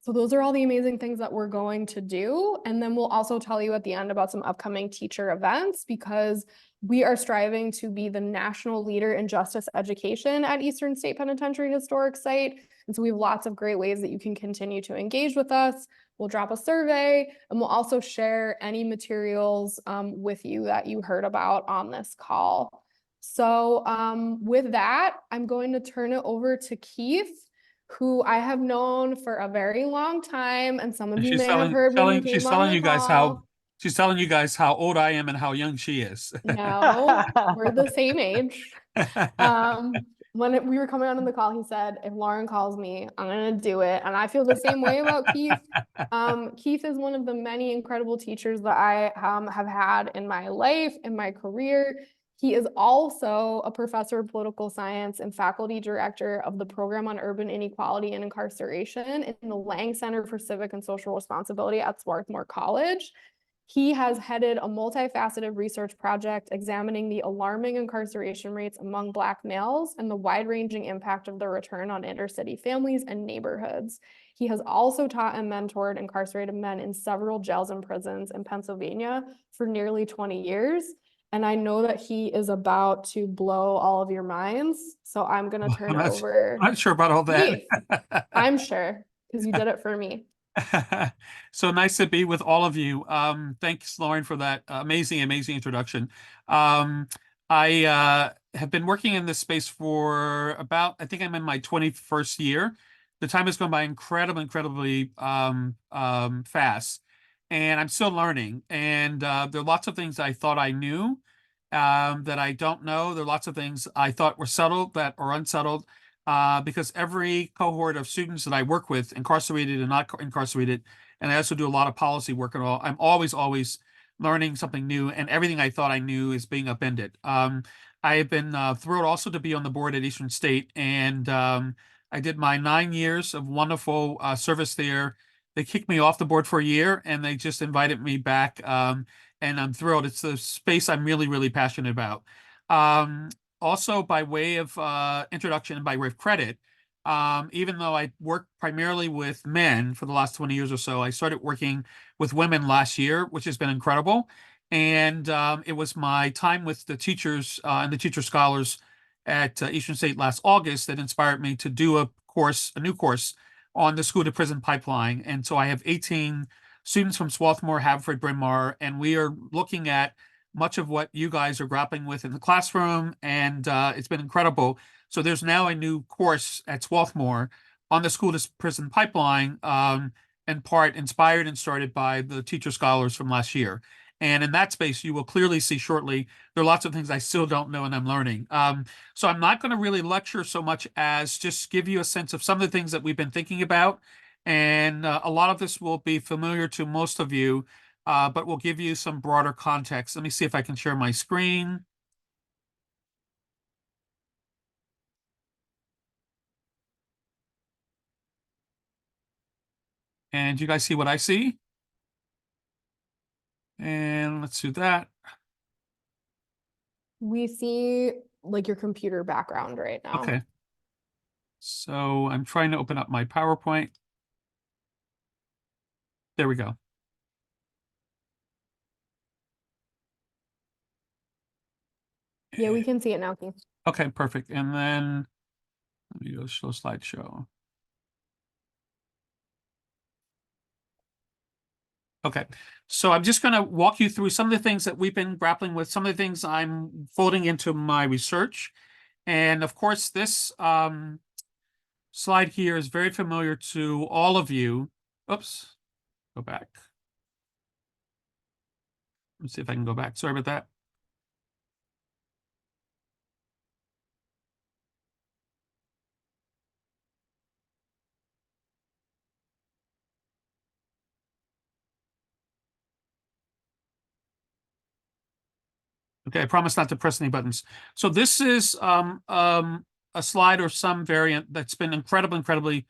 So those are all the amazing things that we're going to do. And then we'll also tell you at the end about some upcoming teacher events, because we are striving to be the national leader in justice education at Eastern State Penitentiary Historic Site. And so we have lots of great ways that you can continue to engage with us. We'll drop a survey, and we'll also share any materials with you that you heard about on this call. So with that, I'm going to turn it over to Keith, who I have known for a very long time, and some of And you may have heard when you she's came on telling the you guys call. she's telling you guys how old I am and how young she is. No, we're the same age. When we were coming on the call, he said, if Lauren calls me, I'm gonna do it. And I feel the same way about Keith. Keith is one of the many incredible teachers that I have had in my life, in my career. He is also a professor of political science and faculty director of the program on urban inequality and incarceration in the Lang Center for Civic and Social Responsibility at Swarthmore College. He has headed a multifaceted research project examining the alarming incarceration rates among Black males and the wide-ranging impact of the return on inner-city families and neighborhoods. He has also taught and mentored incarcerated men in several jails and prisons in Pennsylvania for nearly 20 years. And I know that he is about to blow all of your minds. So I'm going to turn it over. I'm not sure about all that. I'm sure, because you did it for me. So nice to be with all of you. Thanks, Lauren, for that amazing introduction. I have been working in this space for about, I think I'm in my 21st year. The time has gone by incredibly fast, and I'm still learning. And there are lots of things I thought I knew that I don't know. There are lots of things I thought were settled that are unsettled. Because every cohort of students that I work with, incarcerated and not incarcerated, and I also do a lot of policy work and all, I'm always learning something new, and everything I thought I knew is being upended. I have been thrilled also to be on the board at Eastern State, and I did my 9 years of wonderful service there. They kicked me off the board for a year, and they just invited me back, and I'm thrilled. It's the space I'm really passionate about. Also, by way of introduction and by way of credit, even though I worked primarily with men for the last 20 years or so, I started working with women last year, which has been incredible. And it was my time with the teachers and the teacher scholars at Eastern State last August that inspired me to do a new course on the school to prison pipeline. And so I have 18 students from Swarthmore, Haverford, Bryn Mawr, and we are looking at much of what you guys are grappling with in the classroom, and it's been incredible. So there's now a new course at Swarthmore on the school to prison pipeline, in part inspired and started by the teacher scholars from last year. And in that space, you will clearly see shortly, there are lots of things I still don't know and I'm learning. So I'm not going to really lecture so much as just give you a sense of some of the things that we've been thinking about. And a lot of this will be familiar to most of you, but we'll give you some broader context. Let me see if I can share my screen. And you guys see what I see? And let's do that. We see like your computer background right now. Okay. So I'm trying to open up my PowerPoint. There we go. Yeah, we can see it now, Keith. Okay, perfect. And then let me go show slideshow. Okay, so I'm just going to walk you through some of the things that we've been grappling with, some of the things I'm folding into my research. And of course, this slide here is very familiar to all of you. Oops, go back. Let's see if I can go back. Sorry about that. Okay, I promise not to press any buttons. So this is a slide or some variant that's been incredibly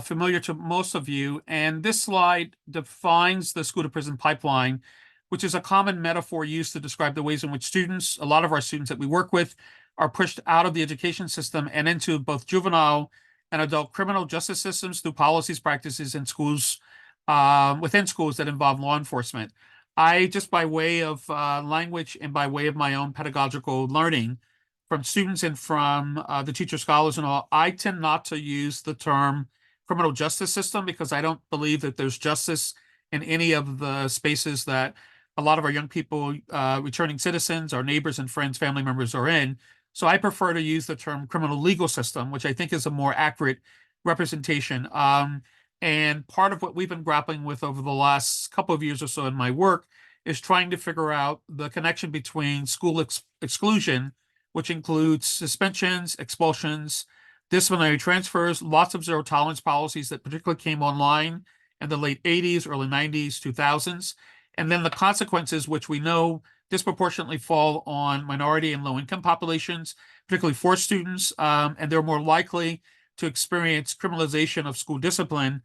familiar to most of you. And this slide defines the school to prison pipeline, which is a common metaphor used to describe the ways in which students, a lot of our students that we work with, are pushed out of the education system and into both juvenile and adult criminal justice systems through policies, practices in schools, within schools that involve law enforcement. I just by way of language and by way of my own pedagogical learning from students and from the teacher scholars and all, I tend not to use the term criminal justice system because I don't believe that there's justice in any of the spaces that a lot of our young people, returning citizens, our neighbors and friends, family members are in. So I prefer to use the term criminal legal system, which I think is a more accurate representation. And part of what we've been grappling with over the last couple of years or so in my work is trying to figure out the connection between school exclusion, which includes suspensions, expulsions, disciplinary transfers, lots of zero tolerance policies that particularly came online in the late 80s, early 90s, 2000s, and then the consequences, which we know disproportionately fall on minority and low income populations, particularly for students, and they're more likely to experience criminalization of school discipline,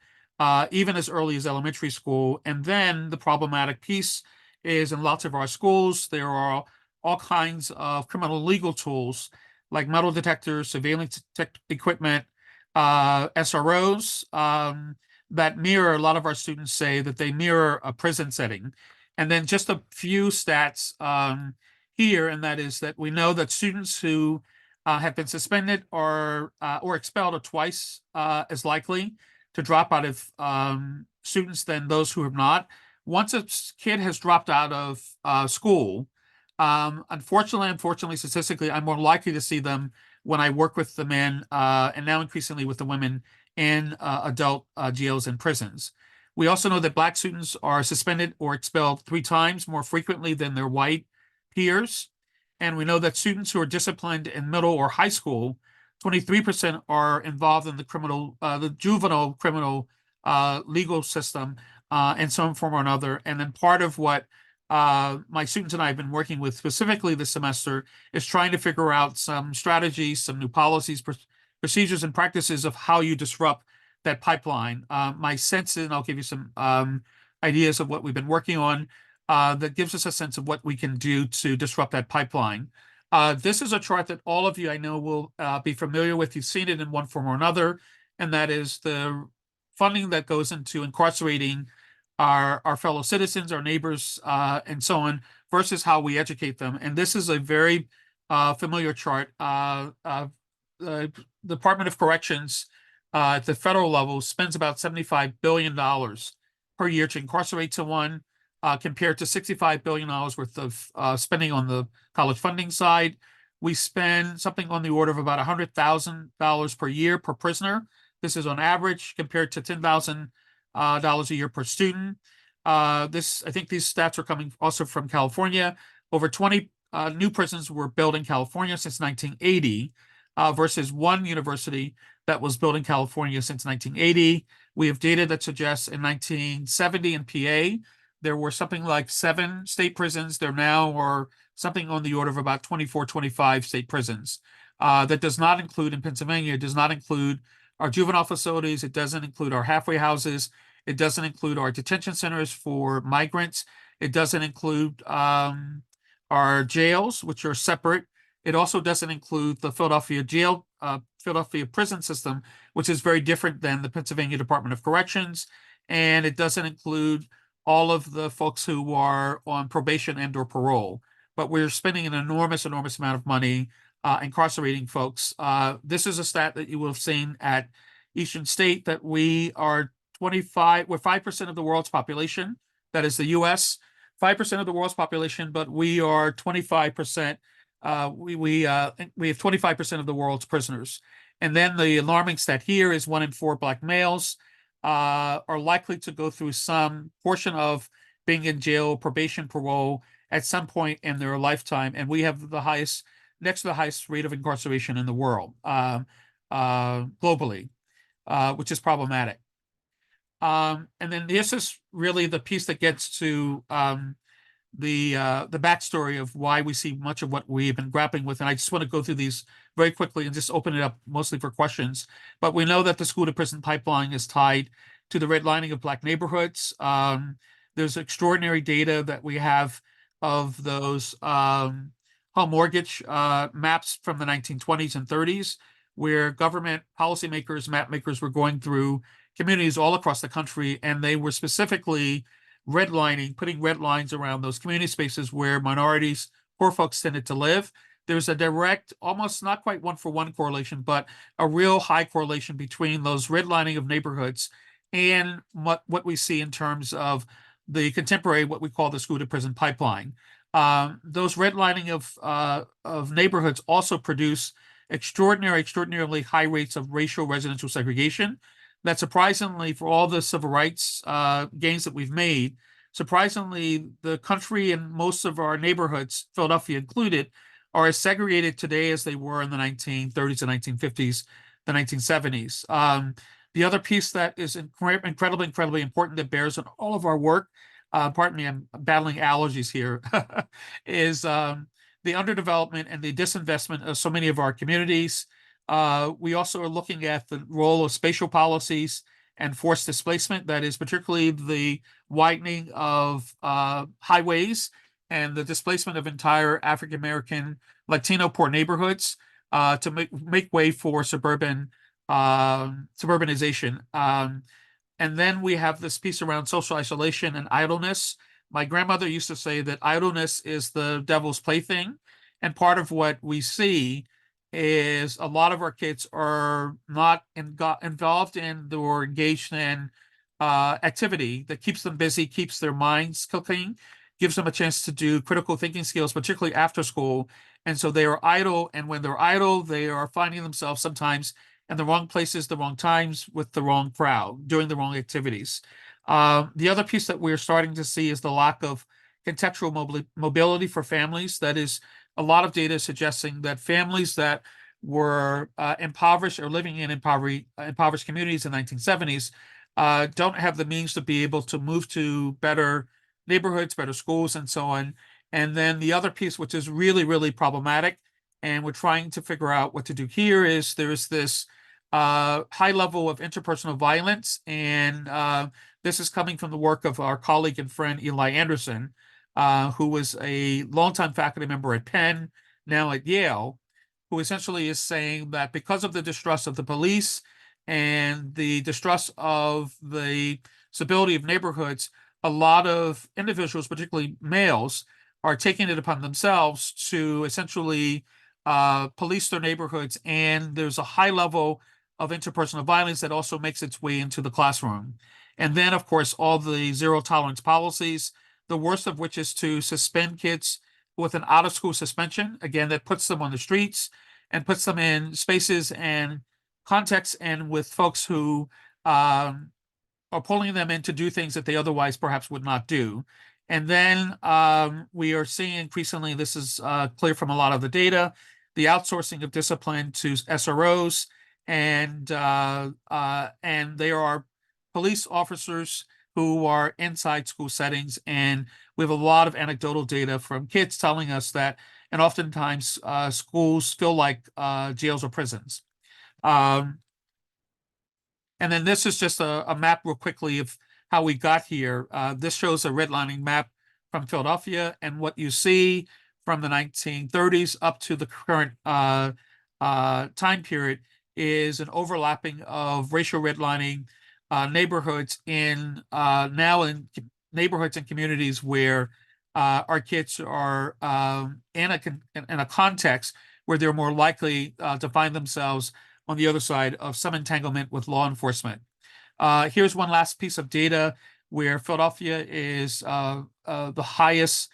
even as early as elementary school. And then the problematic piece is in lots of our schools, there are all kinds of criminal legal tools like metal detectors, surveillance equipment, SROs, that mirror, a lot of our students say that they mirror a prison setting. And then just a few stats here, and that is that we know that students who have been suspended or expelled are twice as likely to drop out of students than those who have not. Once a kid has dropped out of school, unfortunately, statistically, I'm more likely to see them when I work with the men and now increasingly with the women in adult jails and prisons. We also know that Black students are suspended or expelled 3 times more frequently than their white peers. And we know that students who are disciplined in middle or high school, 23% are involved in the juvenile criminal legal system in some form or another. And then part of what my students and I have been working with specifically this semester is trying to figure out some strategies, some new policies, procedures, and practices of how you disrupt that pipeline. My sense, and I'll give you some ideas of what we've been working on that gives us a sense of what we can do to disrupt that pipeline. This is a chart that all of you I know will be familiar with. You've seen it in one form or another, and that is the funding that goes into incarcerating our fellow citizens, our neighbors, and so on, versus how we educate them. And this is a very familiar chart. The Department of Corrections at the federal level spends about $75 billion per year to incarcerate someone, compared to $65 billion worth of spending on the college funding side. We spend something on the order of about $100,000 per year per prisoner. This is on average compared to $10,000 a year per student. I think these stats are coming also from California. Over 20 new prisons were built in California since 1980, versus one university that was built in California since 1980. We have data that suggests in 1970 in PA, there were something like 7 state prisons. There now are something on the order of about 24, 25 state prisons. That does not include in Pennsylvania, it does not include our juvenile facilities. It doesn't include our halfway houses. It doesn't include our detention centers for migrants. It doesn't include our jails, which are separate. It also doesn't include the Philadelphia prison system, which is very different than the Pennsylvania Department of Corrections. And it doesn't include all of the folks who are on probation and or parole. But we're spending an enormous amount of money incarcerating folks. This is a stat that you will have seen at Eastern State that we're 5% of the world's population. That is the US, 5% of the world's population, but we are 25%. We have 25% of the world's prisoners. And then the alarming stat here is 1 in 4 Black males are likely to go through some portion of being in jail, probation, parole at some point in their lifetime. And we have next to the highest rate of incarceration in the world, globally, which is problematic. And then this is really the piece that gets to the backstory of why we see much of what we've been grappling with. And I just want to go through these very quickly and just open it up mostly for questions. But we know that the school to prison pipeline is tied to the redlining of Black neighborhoods. There's extraordinary data that we have of those home mortgage maps from the 1920s and 30s, where government policymakers, map makers were going through communities all across the country, and they were specifically redlining, putting red lines around those community spaces where minorities, poor folks tended to live. There's a direct, almost not quite one-for-one correlation, but a real high correlation between those redlining of neighborhoods and what we see in terms of the contemporary, what we call the school to prison pipeline. Those redlining of neighborhoods also produce extraordinarily high rates of racial residential segregation. That surprisingly, for all the civil rights gains that we've made, surprisingly, the country and most of our neighborhoods, Philadelphia included, are as segregated today as they were in the 1930s and 1950s, the 1970s. The other piece that is incredibly important that bears on all of our work, pardon me, I'm battling allergies here, is the underdevelopment and the disinvestment of so many of our communities. We also are looking at the role of spatial policies and forced displacement, that is particularly the widening of highways and the displacement of entire African American, Latino poor neighborhoods to make way for suburbanization. And then we have this piece around social isolation and idleness. My grandmother used to say that idleness is the devil's plaything. And part of what we see is a lot of our kids are not involved in or engaged in activity that keeps them busy, keeps their minds cooking, gives them a chance to do critical thinking skills, particularly after school. And so they are idle. And when they're idle, they are finding themselves sometimes in the wrong places, the wrong times, with the wrong crowd, doing the wrong activities. The other piece that we're starting to see is the lack of contextual mobility for families. That is, a lot of data suggesting that families that were impoverished or living in impoverished communities in the 1970s don't have the means to be able to move to better neighborhoods, better schools, and so on. And then the other piece, which is really problematic, and we're trying to figure out what to do here, is there's this high level of interpersonal violence. And this is coming from the work of our colleague and friend, Eli Anderson, who was a longtime faculty member at Penn, now at Yale, who essentially is saying that because of the distrust of the police and the distrust of the stability of neighborhoods, a lot of individuals, particularly males, are taking it upon themselves to essentially police their neighborhoods. And there's a high level of interpersonal violence that also makes its way into the classroom. And then, of course, all the zero tolerance policies, the worst of which is to suspend kids with an out of school suspension. Again, that puts them on the streets and puts them in spaces and contexts and with folks who are pulling them in to do things that they otherwise perhaps would not do. And then we are seeing increasingly, this is clear from a lot of the data, the outsourcing of discipline to SROs, and they are police officers who are inside school settings. And we have a lot of anecdotal data from kids telling us that, and oftentimes schools feel like jails or prisons. And then this is just a map real quickly of how we got here. This shows a redlining map from Philadelphia, and what you see from the 1930s up to the current time period is an overlapping of racial redlining neighborhoods in neighborhoods and communities where our kids are in a context where they're more likely to find themselves on the other side of some entanglement with law enforcement. Here's one last piece of data where Philadelphia is the highest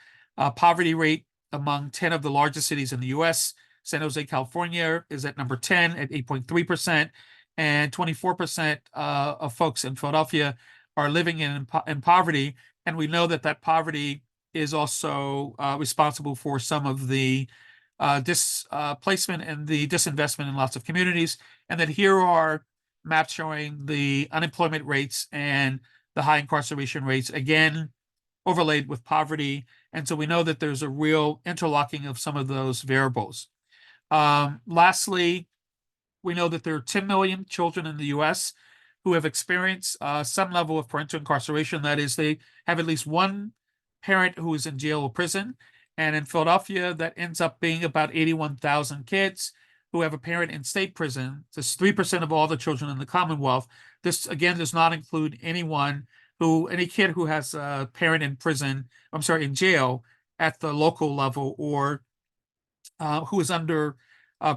poverty rate among 10 of the largest cities in the US. San Jose, California is at number 10 at 8.3%, and 24% of folks in Philadelphia are living in poverty. And we know that poverty is also responsible for some of the displacement and the disinvestment in lots of communities. And then here are maps showing the unemployment rates and the high incarceration rates, again, overlaid with poverty. And so we know that there's a real interlocking of some of those variables. Lastly, we know that there are 10 million children in the US who have experienced some level of parental incarceration. That is, they have at least one parent who is in jail or prison. And in Philadelphia, that ends up being about 81,000 kids. who have a parent in state prison. This is 3% of all the children in the Commonwealth. This, again, does not include any kid who has a parent in prison, I'm sorry, in jail at the local level, or who is under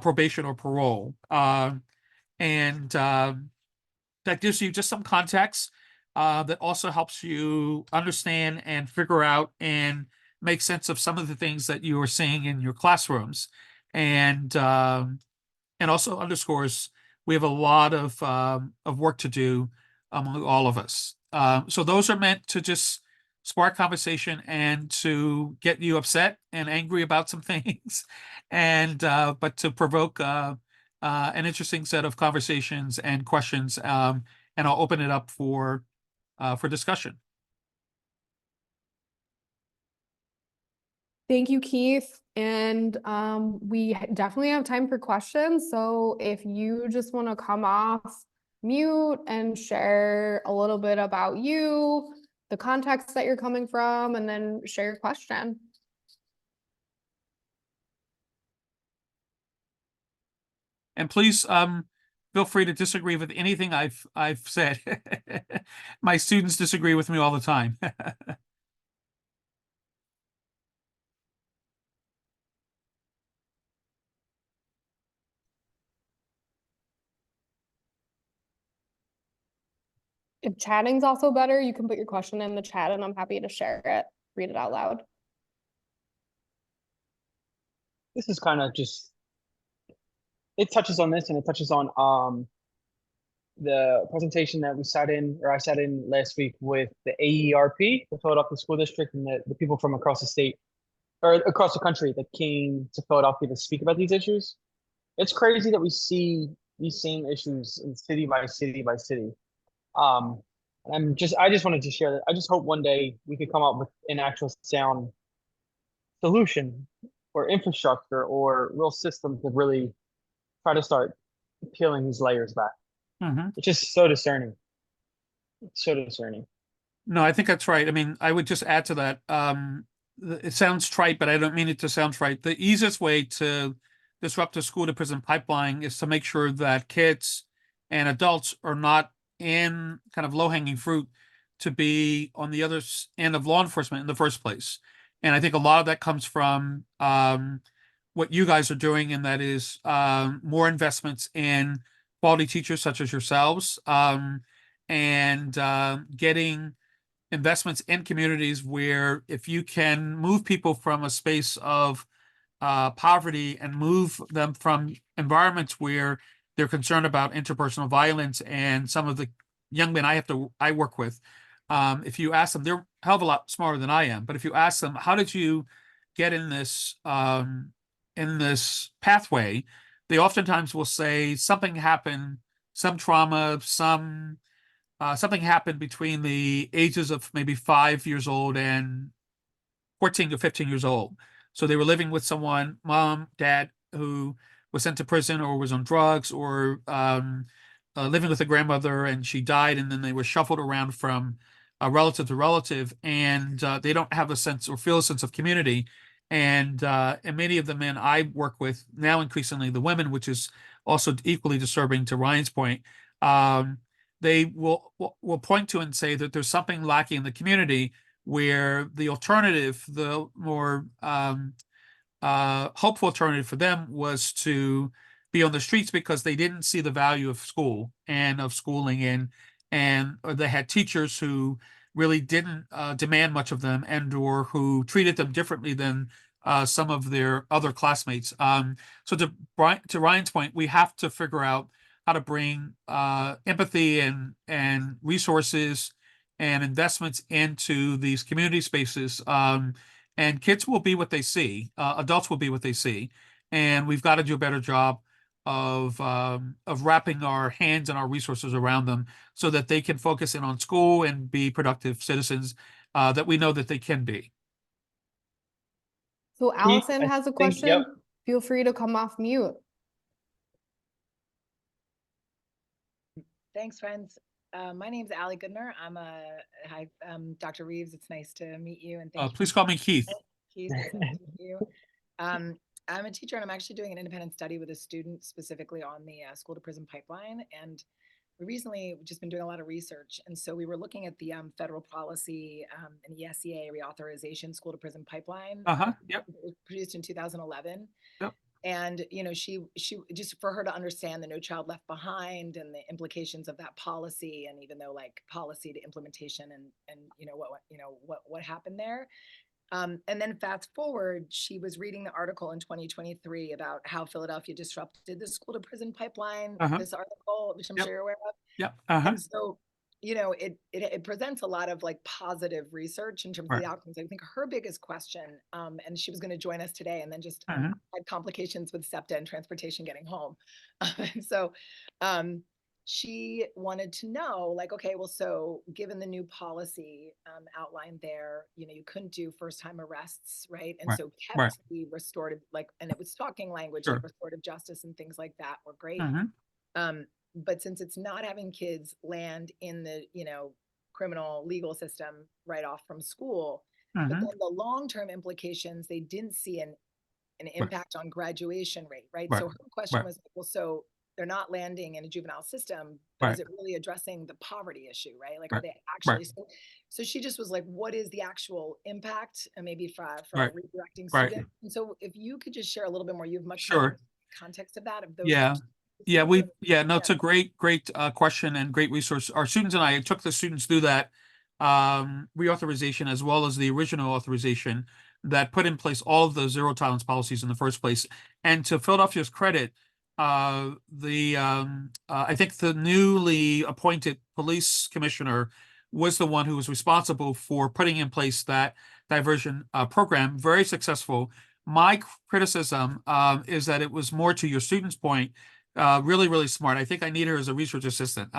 probation or parole. And that gives you just some context that also helps you understand and figure out and make sense of some of the things that you are seeing in your classrooms. And also underscores we have a lot of work to do among all of us. So those are meant to just spark conversation and to get you upset and angry about some things, and but to provoke an interesting set of conversations and questions. And I'll open it up for discussion. Thank you, Keith. And we definitely have time for questions. So if you just want to come off mute and share a little bit about you, the context that you're coming from, and then share your question. And please feel free to disagree with anything I've said. My students disagree with me all the time. If chatting's also better, you can put your question in the chat and I'm happy to share it, read it out loud. This is kind of just, it touches on this, and it touches on the presentation that I sat in last week with the AERP, the Philadelphia School District, and the people from across the state or across the country that came to Philadelphia to speak about these issues. It's crazy that we see these same issues in city by city by city. And I just wanted to share that. I just hope one day we could come up with an actual sound solution or infrastructure or real system to really try to start peeling these layers back. Mhm. It's just so discerning. It's so discerning. No, I think that's right. I mean, I would just add to that. It sounds trite, but I don't mean it to sound trite. The easiest way to disrupt the school to prison pipeline is to make sure that kids and adults are not in kind of low-hanging fruit to be on the other end of law enforcement in the first place. And I think a lot of that comes from what you guys are doing, and that is more investments in quality teachers such as yourselves, and getting investments in communities where if you can move people from a space of poverty and move them from environments where they're concerned about interpersonal violence. And some of the young men I work with, if you ask them, they're a hell of a lot smarter than I am, but if you ask them, how did you get in this pathway, they oftentimes will say something happened, some trauma, something happened between the ages of maybe 5 years old and 14 to 15 years old. So they were living with someone, mom, dad, who was sent to prison or was on drugs, or living with a grandmother, and she died, and then they were shuffled around from relative to relative, and they don't have a sense or feel a sense of community. And many of the men I work with now, increasingly the women, which is also equally disturbing to Ryan's point, they will point to and say that there's something lacking in the community, where the alternative, the more hopeful alternative for them, was to be on the streets because they didn't see the value of school and of schooling, and they had teachers who really didn't demand much of them, and or who treated them differently than some of their other classmates. So to Ryan's point, we have to figure out how to bring empathy and resources and investments into these community spaces. And kids will be what they see, adults will be what they see, and we've got to do a better job of wrapping our hands and our resources around them so that they can focus in on school and be productive citizens that we know that they can be. So Allison has a question. Yep. Feel free to come off mute. Thanks, friends. My name's Allie Goodner. Hi, Dr. Reeves. It's nice to meet you, and thank you. Please call me Keith. Keith, it's nice to meet you. I'm a teacher and I'm actually doing an independent study with a student specifically on the school to prison pipeline. And we recently just been doing a lot of research. And so we were looking at the federal policy and ESEA reauthorization school to prison pipeline. Yep. It was produced in 2011. Yep. And, you know, she just for her to understand the No Child Left Behind and the implications of that policy, and even though like policy to implementation and what happened there. And then fast forward, she was reading the article in 2023 about how Philadelphia disrupted the school to prison pipeline, this article, which I'm Yep. sure you're aware of. Yep. And so, you know, it presents a lot of like positive research in terms of Right. the outcomes. I think her biggest question, and she was going to join us today, and then just Mhm. had complications with SEPTA and transportation getting home. So she wanted to know, like, okay, well, so given the new policy outlined there, you know, you couldn't do first-time arrests, right? And Right. so Right. kept the restorative, like, and it was talking language Sure. like restorative justice and things like that were great. Mhm. But since it's not having kids land in the, you know, criminal legal system right off from school, but Mhm. then the long-term implications, they didn't see an impact on graduation rate, right? Right. So her question Right. was, well, so they're not landing in a juvenile system, but Right. is it really addressing the poverty issue, right? Like, are Right. they actually? Right. So she just was like, what is the actual impact, and maybe for Right. redirecting Right. students? And so if you could just share a little bit more, you have much more Sure. context of that, of those Yeah. questions. Yeah, specifically. no, it's a great question and great resource. Our students and I took the students through that reauthorization as well as the original authorization that put in place all of those zero tolerance policies in the first place. And to Philadelphia's credit, I think the newly appointed police commissioner was the one who was responsible for putting in place that diversion program. Very successful. My criticism is that it was more to your student's point, really, really smart. I think I need her as a research assistant.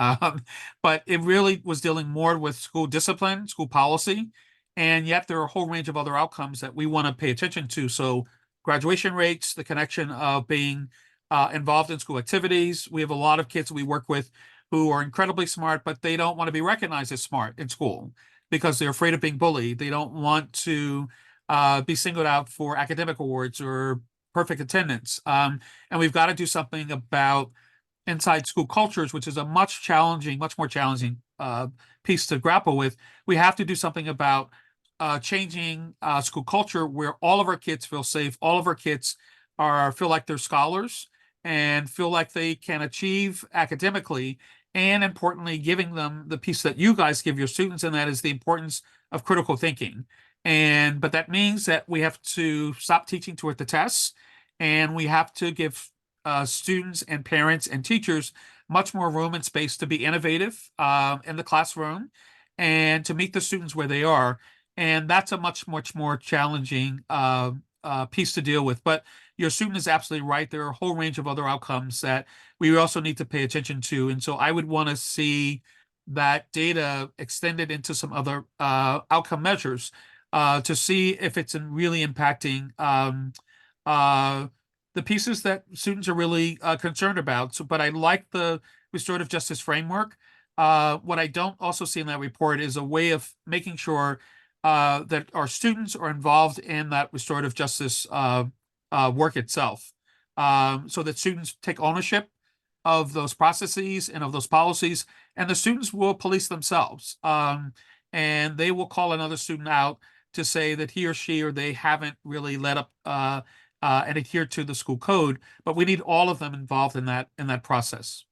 But it really was dealing more with school discipline, school policy, and yet there are a whole range of other outcomes that we want to pay attention to. So graduation rates, the connection of being involved in school activities. We have a lot of kids we work with who are incredibly smart, but they don't want to be recognized as smart in school because they're afraid of being bullied. They don't want to be singled out for academic awards or perfect attendance. And we've got to do something about inside school cultures, which is a much more challenging piece to grapple with. We have to do something about changing school culture where all of our kids feel safe, all of our kids feel like they're scholars and feel like they can achieve academically, and importantly, giving them the piece that you guys give your students, and that is the importance of critical thinking. But that means that we have to stop teaching toward the tests, and we have to give students and parents and teachers much more room and space to be innovative in the classroom and to meet the students where they are. And that's a much more challenging piece to deal with. But your student is absolutely right. There are a whole range of other outcomes that we also need to pay attention to. And so I would want to see that data extended into some other outcome measures to see if it's really impacting the pieces that students are really concerned about. So, but I like the restorative justice framework. What I don't also see in that report is a way of making sure that our students are involved in that restorative justice work itself, so that students take ownership of those processes and of those policies, and the students will police themselves, and they will call another student out to say that he or she or they haven't really led up and adhere to the school code. But we need all of them involved in that process.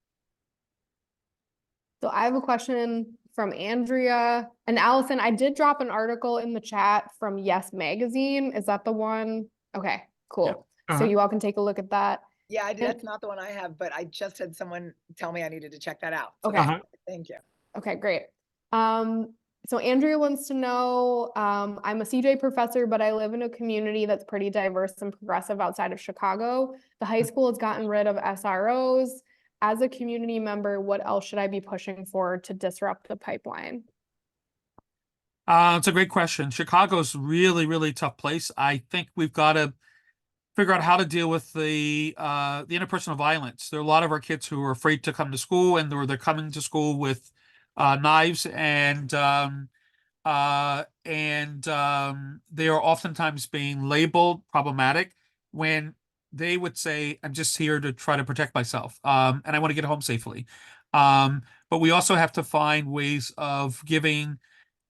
So I have a question from Andrea and Allison. I did drop an article in the chat from Yes Magazine. Is that the one? Okay, cool. So you all can take a look at that. Yeah, And- that's not the one I have, but I just had someone tell me I needed to check that out. So Okay. that's- thank you. Okay, great. So Andrea wants to know, I'm a CJ professor, but I live in a community that's pretty diverse and progressive outside of Chicago. The high school has gotten rid of SROs. As a community member, what else should I be pushing for to disrupt the pipeline? It's a great question. Chicago's really, really tough place. I think we've got to figure out how to deal with the interpersonal violence. There are a lot of our kids who are afraid to come to school, and they're coming to school with knives, and they are oftentimes being labeled problematic when they would say, I'm just here to try to protect myself. And I want to get home safely. But we also have to find ways of giving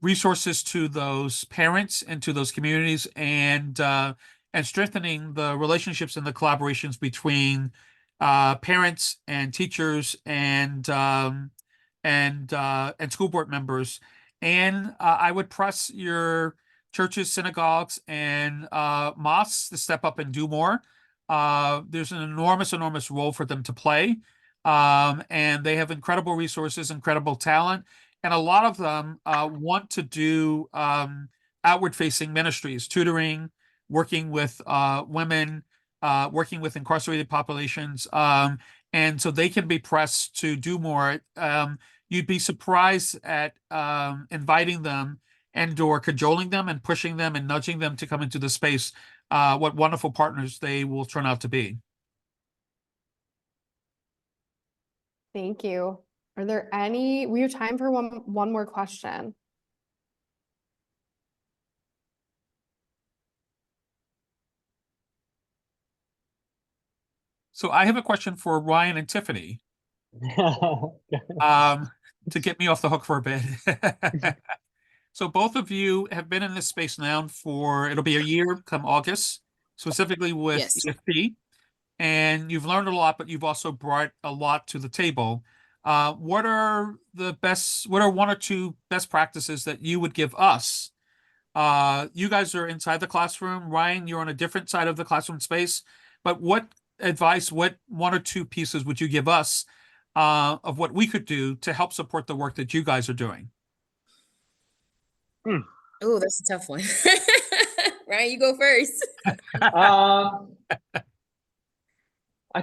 resources to those parents and to those communities, and strengthening the relationships and the collaborations between parents and teachers and school board members. And I would press your churches, synagogues, and mosques to step up and do more. There's an enormous, enormous role for them to play. And they have incredible resources, incredible talent. And a lot of them want to do outward-facing ministries, tutoring, working with women, working with incarcerated populations. And so they can be pressed to do more. You'd be surprised at inviting them and/or cajoling them and pushing them and nudging them to come into the space, what wonderful partners they will turn out to be. Thank you. Are there any, we have time for one more question. So I have a question for Ryan and Tiffany, to get me off the hook for a bit. So both of you have been in this space now for, it'll be a year come August, specifically with Yes. EFP. And you've learned a lot, but you've also brought a lot to the table. What are one or two best practices that you would give us? You guys are inside the classroom. Ryan, you're on a different side of the classroom space. But what advice, what one or two pieces would you give us of what we could do to help support the work that you guys are doing? Oh, that's a tough one. Ryan, you go first. I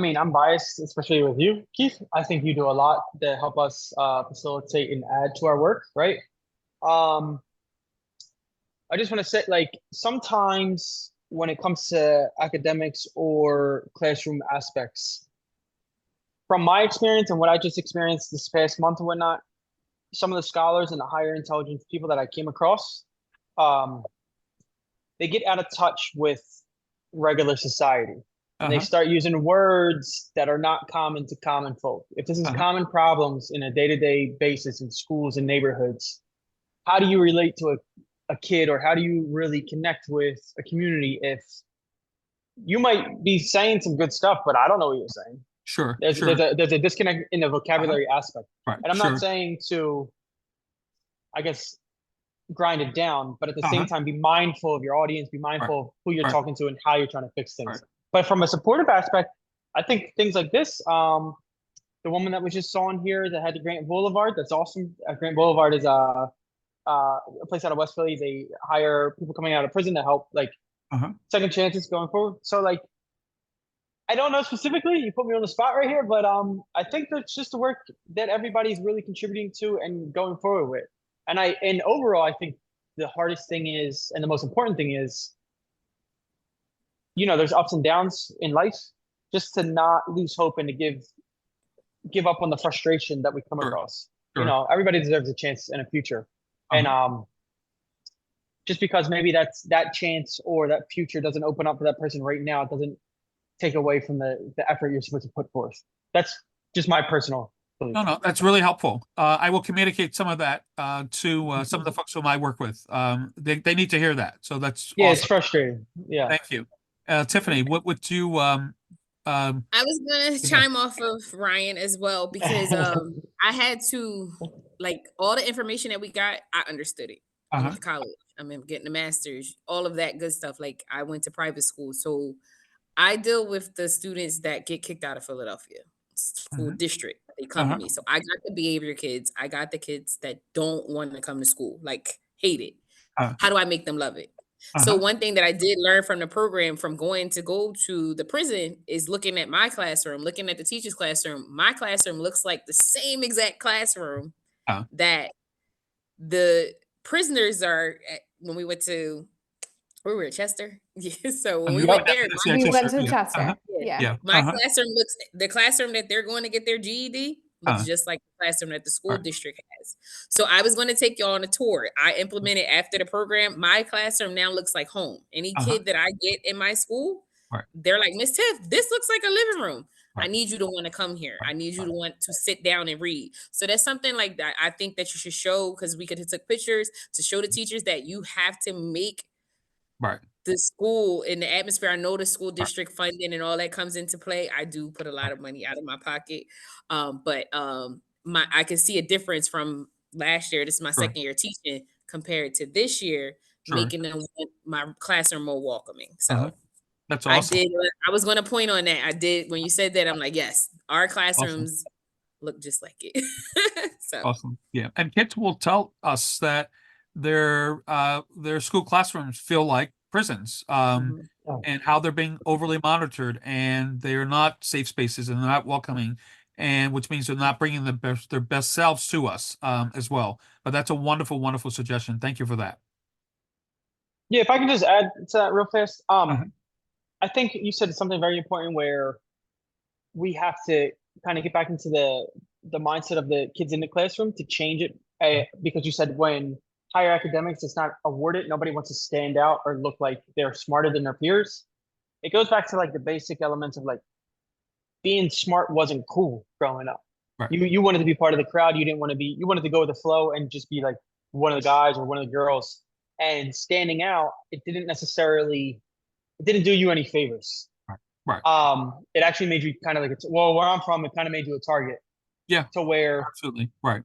mean, I'm biased, especially with you, Keith. I think you do a lot to help us facilitate and add to our work, right? I just want to say, like, sometimes when it comes to academics or classroom aspects, from my experience and what I just experienced this past month and whatnot, some of the scholars and the higher intelligence people that I came across, they get out of touch with regular society. And they start using words that are not common to common folk. If this is common problems in a day-to-day basis in schools and neighborhoods, how do you relate to a kid, or how do you really connect with a community if you might be saying some good stuff, but I don't know what you're saying? Sure. There's a disconnect in the vocabulary aspect. Right. And I'm not saying to, I guess, grind it down, but at the same time, be mindful of your audience, be mindful of who you're talking to and how you're trying to fix things. But from a supportive aspect, I think things like this, the woman that we just saw in here that had the Grant Boulevard, that's awesome. Grant Boulevard is a place out of West Philly. They hire people coming out of prison to help, like, second chances going forward. So, like, I don't know specifically, you put me on the spot right here, but I think that's just the work that everybody's really contributing to and going forward with. And overall, I think the hardest thing is, and the most important thing is, there's ups and downs in life, just to not lose hope and to give up on the frustration that we come across. Everybody deserves a chance in a future. And just because maybe that chance or that future doesn't open up for that person right now, it doesn't take away from the effort you're supposed to put forth. That's just my personal belief. No, that's really helpful. I will communicate some of that to some of the folks whom I work with. They need to hear that. So that's awesome. It's frustrating. Yeah. Thank you. Tiffany, what would you I was gonna chime off of Ryan as well, because I had to, like, all the information that we got, I understood it. I went to college. I mean, getting a master's, all of that good stuff. Like, I went to private school, so I deal with the students that get kicked out of Philadelphia school district. They come to me. So I got the behavior kids. I got the kids that don't want to come to school, like, hate it. How do I make them love it? So one thing that I did learn from the program, from going to go to the prison, is looking at my classroom, looking at the teacher's classroom. My classroom looks like the same exact classroom that the prisoners are at when we went to, we were at Chester. Yeah, so when we went there, we went to Chester. My classroom looks, the classroom that they're going to get their GED looks just like the classroom that the school district has. So I was going to take y'all on a tour. I implemented after the program. My classroom now looks like home. Any kid that I get in my school, Right. they're like, Miss Tiff, this looks like a living room. I Right. need you to want to come here. I Right. need you to want to sit down and read. So that's something like that. I think that you should show, because we could have took pictures to show the teachers that you have to make Right. the school in the atmosphere. I know the school Right. district funding and all that comes into play. I do put a lot of money out of my pocket. But I can see a difference from last year. This is my Sure. second year teaching compared to this year, Sure. making them my classroom more welcoming. So Uh-huh. That's awesome. I was going to point on that. I did. When you said that, I'm like, yes, our Awesome. classrooms look just like it. So Awesome. Yeah. And kids will tell us that their school classrooms feel like prisons, mhm. Oh, and how they're being overly monitored, and they're not safe spaces, and they're not welcoming, and which means they're not bringing their best selves to us, as well. But that's a wonderful, wonderful suggestion. Thank you for that. yeah, if I can just add to that real fast. Uh-huh. I think you said something very important where we have to kind of get back into the mindset of the kids in the classroom to change it. Because you said when higher academics is not awarded, nobody wants to stand out or look like they're smarter than their peers. It goes back to like the basic elements of like being smart wasn't cool growing up. Right. You wanted to be part of the crowd. You didn't want to be. You wanted to go with the flow and just be like one of the guys or one of the girls. And standing out, it didn't do you any favors. Right. It actually made you kind of like, well, where I'm from, it kind of made you a target. Yeah. To where Absolutely. Right.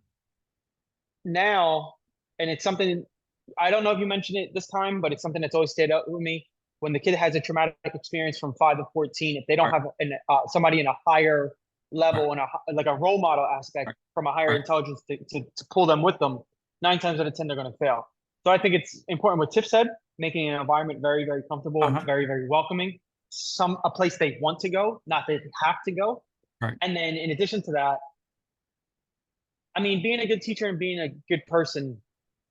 now, and it's something, I don't know if you mentioned it this time, but it's something that's always stayed up with me. When the kid has a traumatic experience from 5 to 14, if they don't Right. have somebody in a higher level Right. and like a role model aspect Right. from a higher Right. intelligence to pull them with them, 9 times out of 10 they're going to fail. So I think it's important what Tiff said, making an environment very, very comfortable and Uh-huh. very, very welcoming. A place they want to go, not they have to go. Right. And then in addition to that, I mean, being a good teacher and being a good person,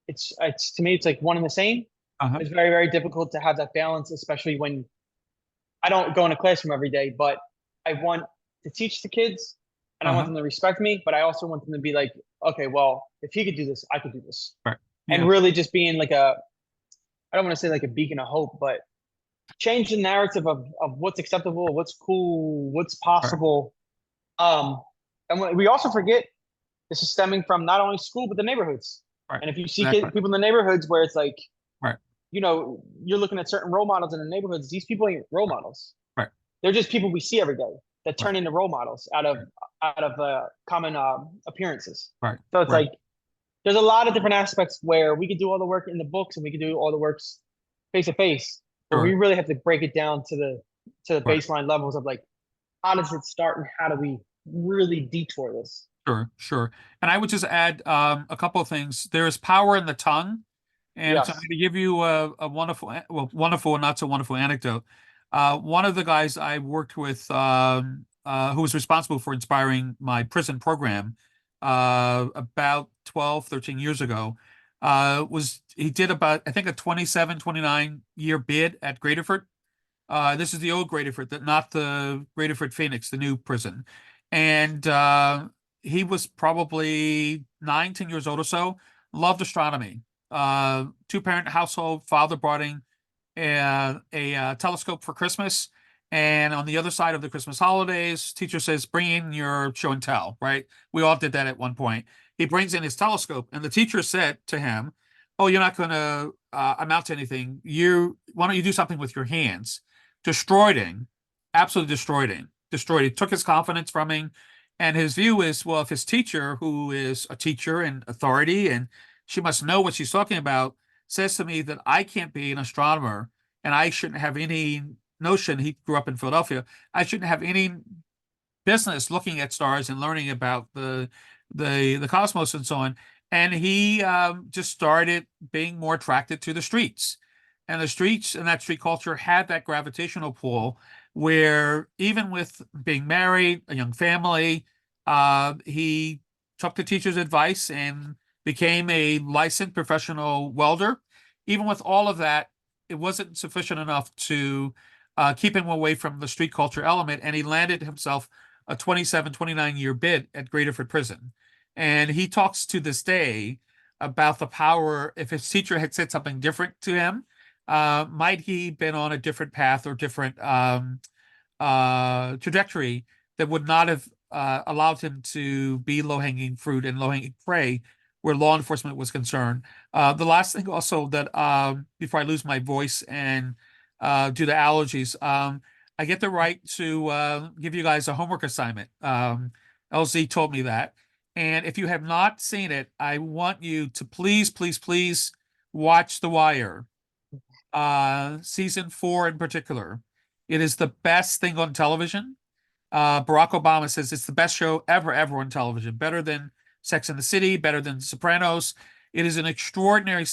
it's to me, it's like one and the same. Uh-huh. It's very, very difficult to have that balance, especially when I don't go in a classroom every day, but I want to teach the kids and I want Uh-huh. them to respect me, but I also want them to be like, okay, well, if he could do this, I could do this. Right. And Yeah. really just being like I don't want to say like a beacon of hope, but change the narrative of what's acceptable, what's cool, what's possible. And we also forget this is stemming from not only school, but the neighborhoods. Right. And if you see Exactly. people in the neighborhoods where it's like, Right. you're looking at certain role models in the neighborhoods, these people ain't role models. Right. They're just people we see every day that turn Right. into role models out of common appearances. Right. So it's Right. like, there's a lot of different aspects where we could do all the work in the books and we could do all the works face to face, but we Sure. really have to break it down to the Right. baseline levels of like, how does it start and how do we really detour this? Sure. And I would just add a couple of things. There is power in the tongue. And so I'm Yes. going to give you a wonderful and not so wonderful anecdote. One of the guys I worked with, who was responsible for inspiring my prison program, about 12, 13 years ago, he did about, I think, a 27, 29 year bid at Graterford. This is the old Graterford, not the Graterford Phoenix, the new prison. And he was probably 9, 10 years old or so, loved astronomy. 2-parent household, father brought in a telescope for Christmas. And on the other side of the Christmas holidays, teacher says, bring in your show and tell, right? We all did that at one point. He brings in his telescope, and the teacher said to him, oh, you're not going to amount to anything. Why don't you do something with your hands? Destroyed him, absolutely destroyed him. Destroyed him, took his confidence from him. And his view is, well, if his teacher, who is a teacher and authority, and she must know what she's talking about, says to me that I can't be an astronomer and I shouldn't have any notion, he grew up in Philadelphia, I shouldn't have any business looking at stars and learning about the cosmos and so on. And he just started being more attracted to the streets. And the streets and that street culture had that gravitational pull where even with being married, a young family, he took the teacher's advice and became a licensed professional welder. Even with all of that, it wasn't sufficient enough to keep him away from the street culture element. And he landed himself a 27, 29 year bid at Graterford Prison. And he talks to this day about the power, if his teacher had said something different to him, might he been on a different path or different trajectory that would not have allowed him to be low-hanging fruit and low-hanging prey where law enforcement was concerned. The last thing also that before I lose my voice and due to allergies, I get the right to give you guys a homework assignment. LZ told me that. And if you have not seen it, I want you to please, please, please watch The Wire, season 4 in particular. It is the best thing on television. Barack Obama says it's the best show ever on television, better than Sex and the City, better than Sopranos. It is an extraordinary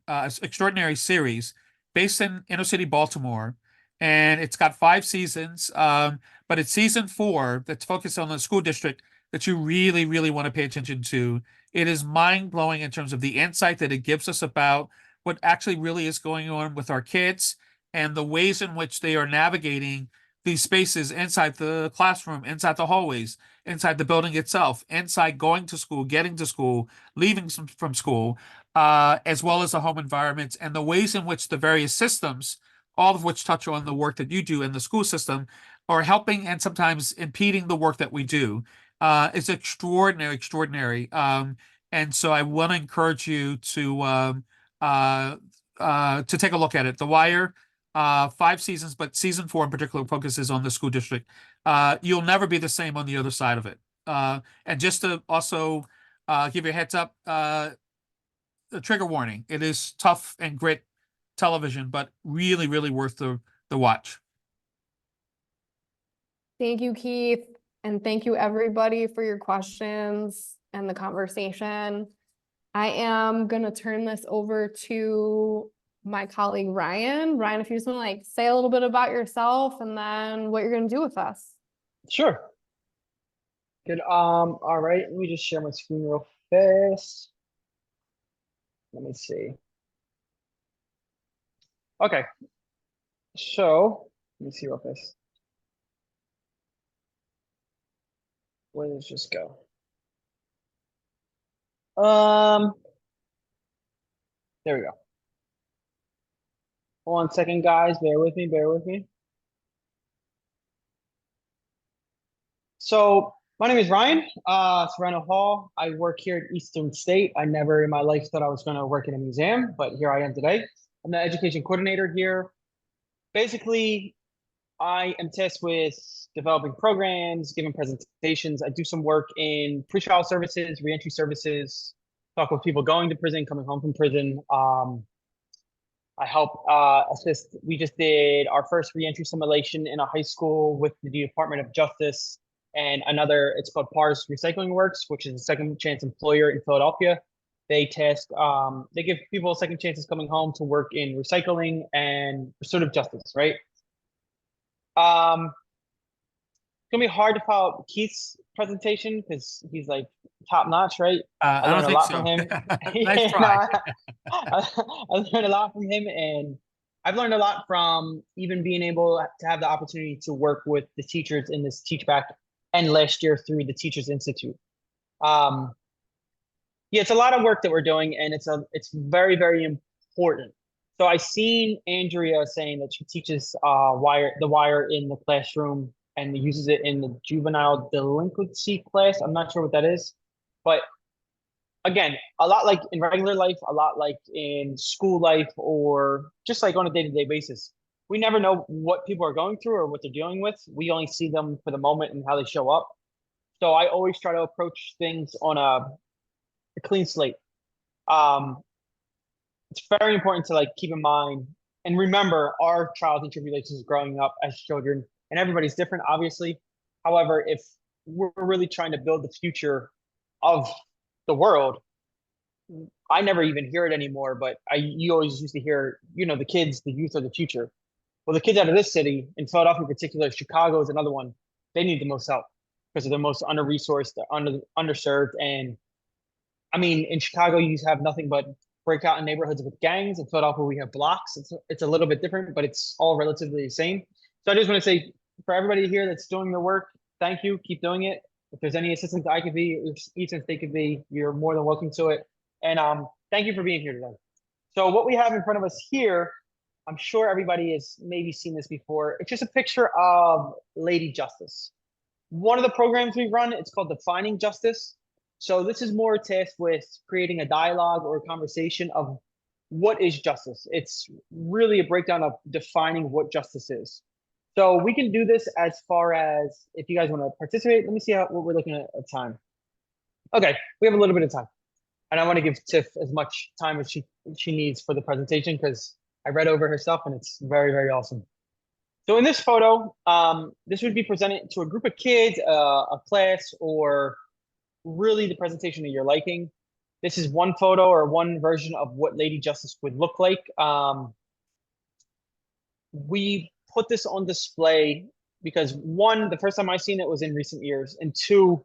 extraordinary series based in inner city Baltimore, and it's got 5 seasons. But it's season 4 that's focused on the school district that you really, really want to pay attention to. It is mind-blowing in terms of the insight that it gives us about what actually really is going on with our kids and the ways in which they are navigating these spaces inside the classroom, inside the hallways, inside the building itself, inside going to school, getting to school, leaving from school, as well as the home environments and the ways in which the various systems, all of which touch on the work that you do in the school system, are helping and sometimes impeding the work that we do. It's extraordinary. And so I want to encourage you to take a look at it. The Wire, 5 seasons, but season 4 in particular focuses on the school district. You'll never be the same on the other side of it. And just to also give you a heads up, a trigger warning. It is tough and grit television, but really, really worth the watch. Thank you, Keith. And thank you everybody for your questions and the conversation. I am going to turn this over to my colleague, Ryan. Ryan, if you just want to like say a little bit about yourself and then what you're going to do with us. Sure. Good. All right. Let me just share my screen real fast. Let me see. Okay. So let me see real fast. Where does this go? There we go. 1 second, guys. Bear with me. So my name is Ryan Serrano Hall. I work here at Eastern State. I never in my life thought I was going to work in a museum, but here I am today. I'm the education coordinator here. Basically, I am tasked with developing programs, giving presentations. I do some work in pretrial services, reentry services, talk with people going to prison, coming home from prison. I help assist. We just did our first reentry simulation in a high school with the Department of Justice and another, it's called PARS Recycling Works, which is a second chance employer in Philadelphia. They give people second chances coming home to work in recycling and restorative justice, right? It's gonna be hard to follow Keith's presentation because he's like top notch, right? I don't think so. From him. Nice try. I learned a lot from him, and I've learned a lot from even being able to have the opportunity to work with the teachers in this Teachback and last year through the Teachers Institute. Yeah, it's a lot of work that we're doing, and it's very, very important. So I seen Andrea saying that she teaches the Wire in the classroom and uses it in the juvenile delinquency class. I'm not sure what that is, but again, a lot like in regular life, a lot like in school life, or just like on a day-to-day basis. We never know what people are going through or what they're dealing with. We only see them for the moment and how they show up. So I always try to approach things on a clean slate. It's very important to like keep in mind and remember our trials and tribulations growing up as children, and everybody's different, obviously. However, if we're really trying to build the future of the world, I never even hear it anymore, but you always used to hear, the kids, the youth are the future. Well, the kids out of this city, in Philadelphia in particular, Chicago is another one, they need the most help because they're the most under-resourced, underserved. And I mean, in Chicago, you have nothing but breakout in neighborhoods with gangs. In Philadelphia, we have blocks. It's a little bit different, but it's all relatively the same. So I just want to say, for everybody here that's doing the work, thank you. Keep doing it. If there's any assistance I could be, if Eastern State could be, you're more than welcome to it. And thank you for being here today. So what we have in front of us here I'm sure everybody has maybe seen this before. It's just a picture of Lady Justice. One of the programs we run, it's called Defining Justice. So this is more tasked with creating a dialogue or a conversation of what is justice. It's really a breakdown of defining what justice is. So we can do this as far as if you guys want to participate. Let me see what we're looking at time. Okay, we have a little bit of time. And I want to give Tiff as much time as she needs for the presentation because I read over her stuff and it's very, very awesome. So in this photo, this would be presented to a group of kids, a class, or really the presentation of your liking. This is one photo or one version of what Lady Justice would look like. We put this on display because one, the first time I seen it was in recent years, and two,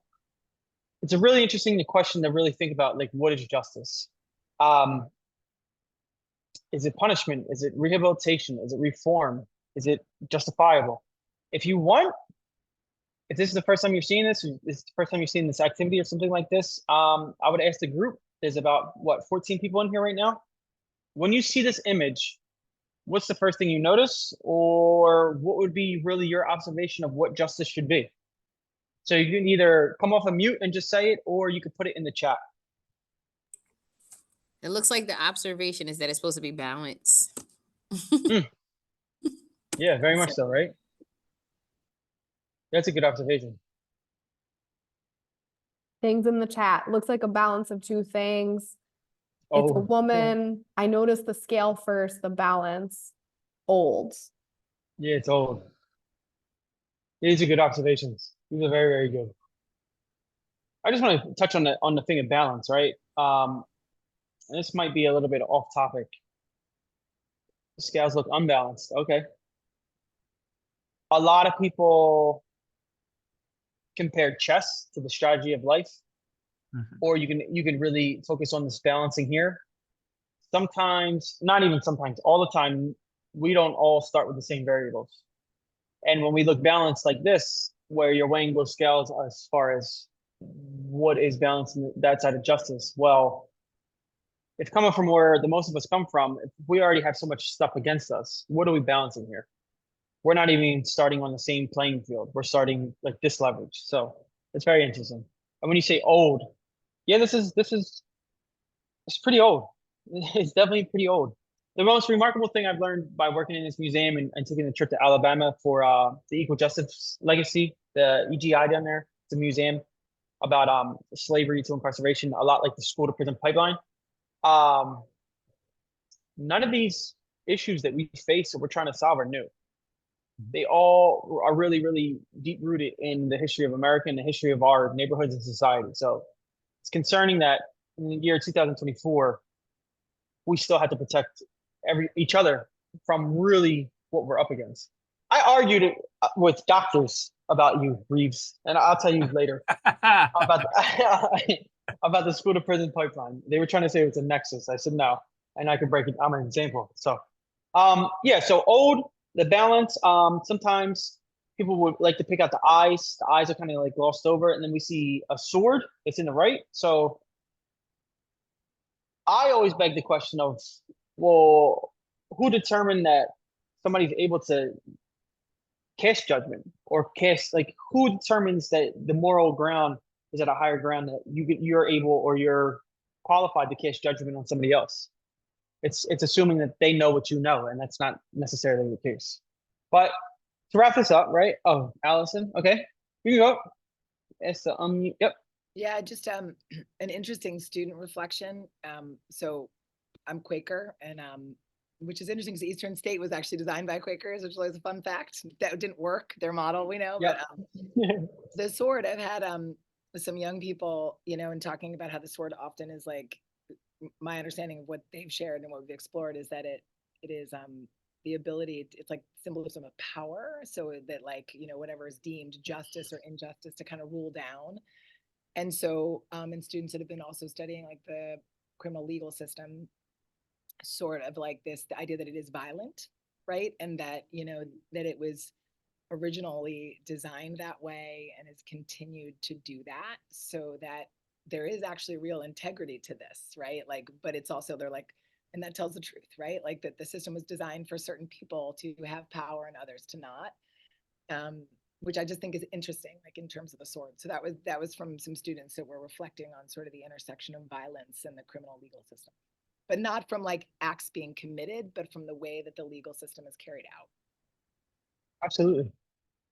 it's a really interesting question to really think about, like, what is justice? Is it punishment? Is it rehabilitation? Is it reform? Is it justifiable? If you want, if this is the first time you're seeing this, or this is the first time you've seen this activity or something like this, I would ask the group, there's about, what, 14 people in here right now? When you see this image, what's the first thing you notice? Or what would be really your observation of what justice should be? So you can either come off a mute and just say it, or you could put it in the chat. It looks like the observation is that it's supposed to be balance. Yeah, very much so, right? That's a good observation. Things in the chat. Looks like a balance of two things. It's a Oh, woman. I noticed the scale first, the balance. Old. yeah, it's old. These are good observations. These are very, very good. I just want to touch on the thing of balance, right? And this might be a little bit off topic. The scales look unbalanced. Okay. A lot of people compare chess to the strategy of life, or you can really focus on this balancing here. Sometimes, not even sometimes, all the time, we don't all start with the same variables. And when we look balanced like this, where you're weighing those scales as far as what is balanced in that side of justice, well, if coming from where the most of us come from, if we already have so much stuff against us, what are we balancing here? We're not even starting on the same playing field. We're starting like this leverage. So it's very interesting. And when you say old, yeah, this is it's pretty old. It's definitely pretty old. The most remarkable thing I've learned by working in this museum and taking a trip to Alabama for the Equal Justice Legacy, the EGI down there, it's a museum about slavery to incarceration, a lot like the school to prison pipeline. None of these issues that we face that we're trying to solve are new. They all are really, really deep rooted in the history of America and the history of our neighborhoods and society. So it's concerning that in the year 2024, we still have to protect each other from really what we're up against. I argued with doctors about you, Reeves, and I'll tell you later about about the school to prison pipeline. They were trying to say it's a nexus. I said no, and I could break it. I'm an example. So, yeah. So old, the balance. Sometimes people would like to pick out the eyes. The eyes are kind of like glossed over, and then we see a sword that's in the right. So I always beg the question of, well, who determined that somebody's able to cast judgment or cast, like, who determines that the moral ground is at a higher ground that you're able or you're qualified to cast judgment on somebody else? It's assuming that they know what you know, and that's not necessarily the case. But to wrap this up, right? Oh, Allison, okay, here you go. It's the yep. Yeah, just an interesting student reflection. So I'm Quaker, and which is interesting because Eastern State was actually designed by Quakers, which is always a fun fact. That didn't work, their model, we know. Yep. But the sword, I've had some young people, and talking about how the sword often is like, my understanding of what they've shared and what we've explored is that it is the ability, it's like symbolism of power, so that, like, whatever is deemed justice or injustice to kind of rule down. And so, and students that have been also studying like the criminal legal system, sort of like the idea that it is violent, right? And that, that it was originally designed that way and has continued to do that, so that there is actually real integrity to this, right? Like, but it's also, they're like, And that tells the truth, right? Like that the system was designed for certain people to have power and others to not, which I just think is interesting, like in terms of the sword. So that was from some students that were reflecting on sort of the intersection of violence and the criminal legal system, but not from like acts being committed, but from the way that the legal system is carried out. Absolutely.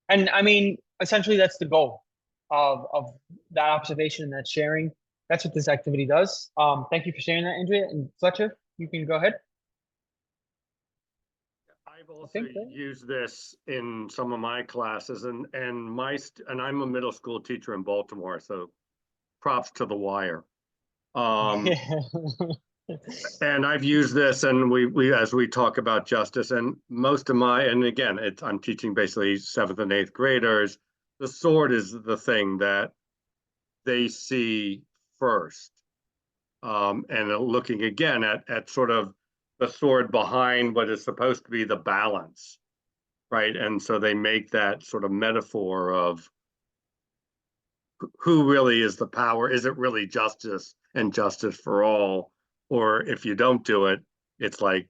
And I mean, essentially that's the goal of that observation and that sharing. That's what this activity does. Thank you for sharing that, Andrea. And Fletcher, you can go ahead. I've also used this in some of my classes, and I'm a middle school teacher in Baltimore, so props to the wire. And I've used this, and we as we talk about justice, and most of and again, I'm teaching basically 7th and 8th graders. The sword is the thing that they see first, and looking again at sort of the sword behind what is supposed to be the balance, right? And so they make that sort of metaphor of who really is the power. Is it really justice and justice for all? Or if you don't do it, it's like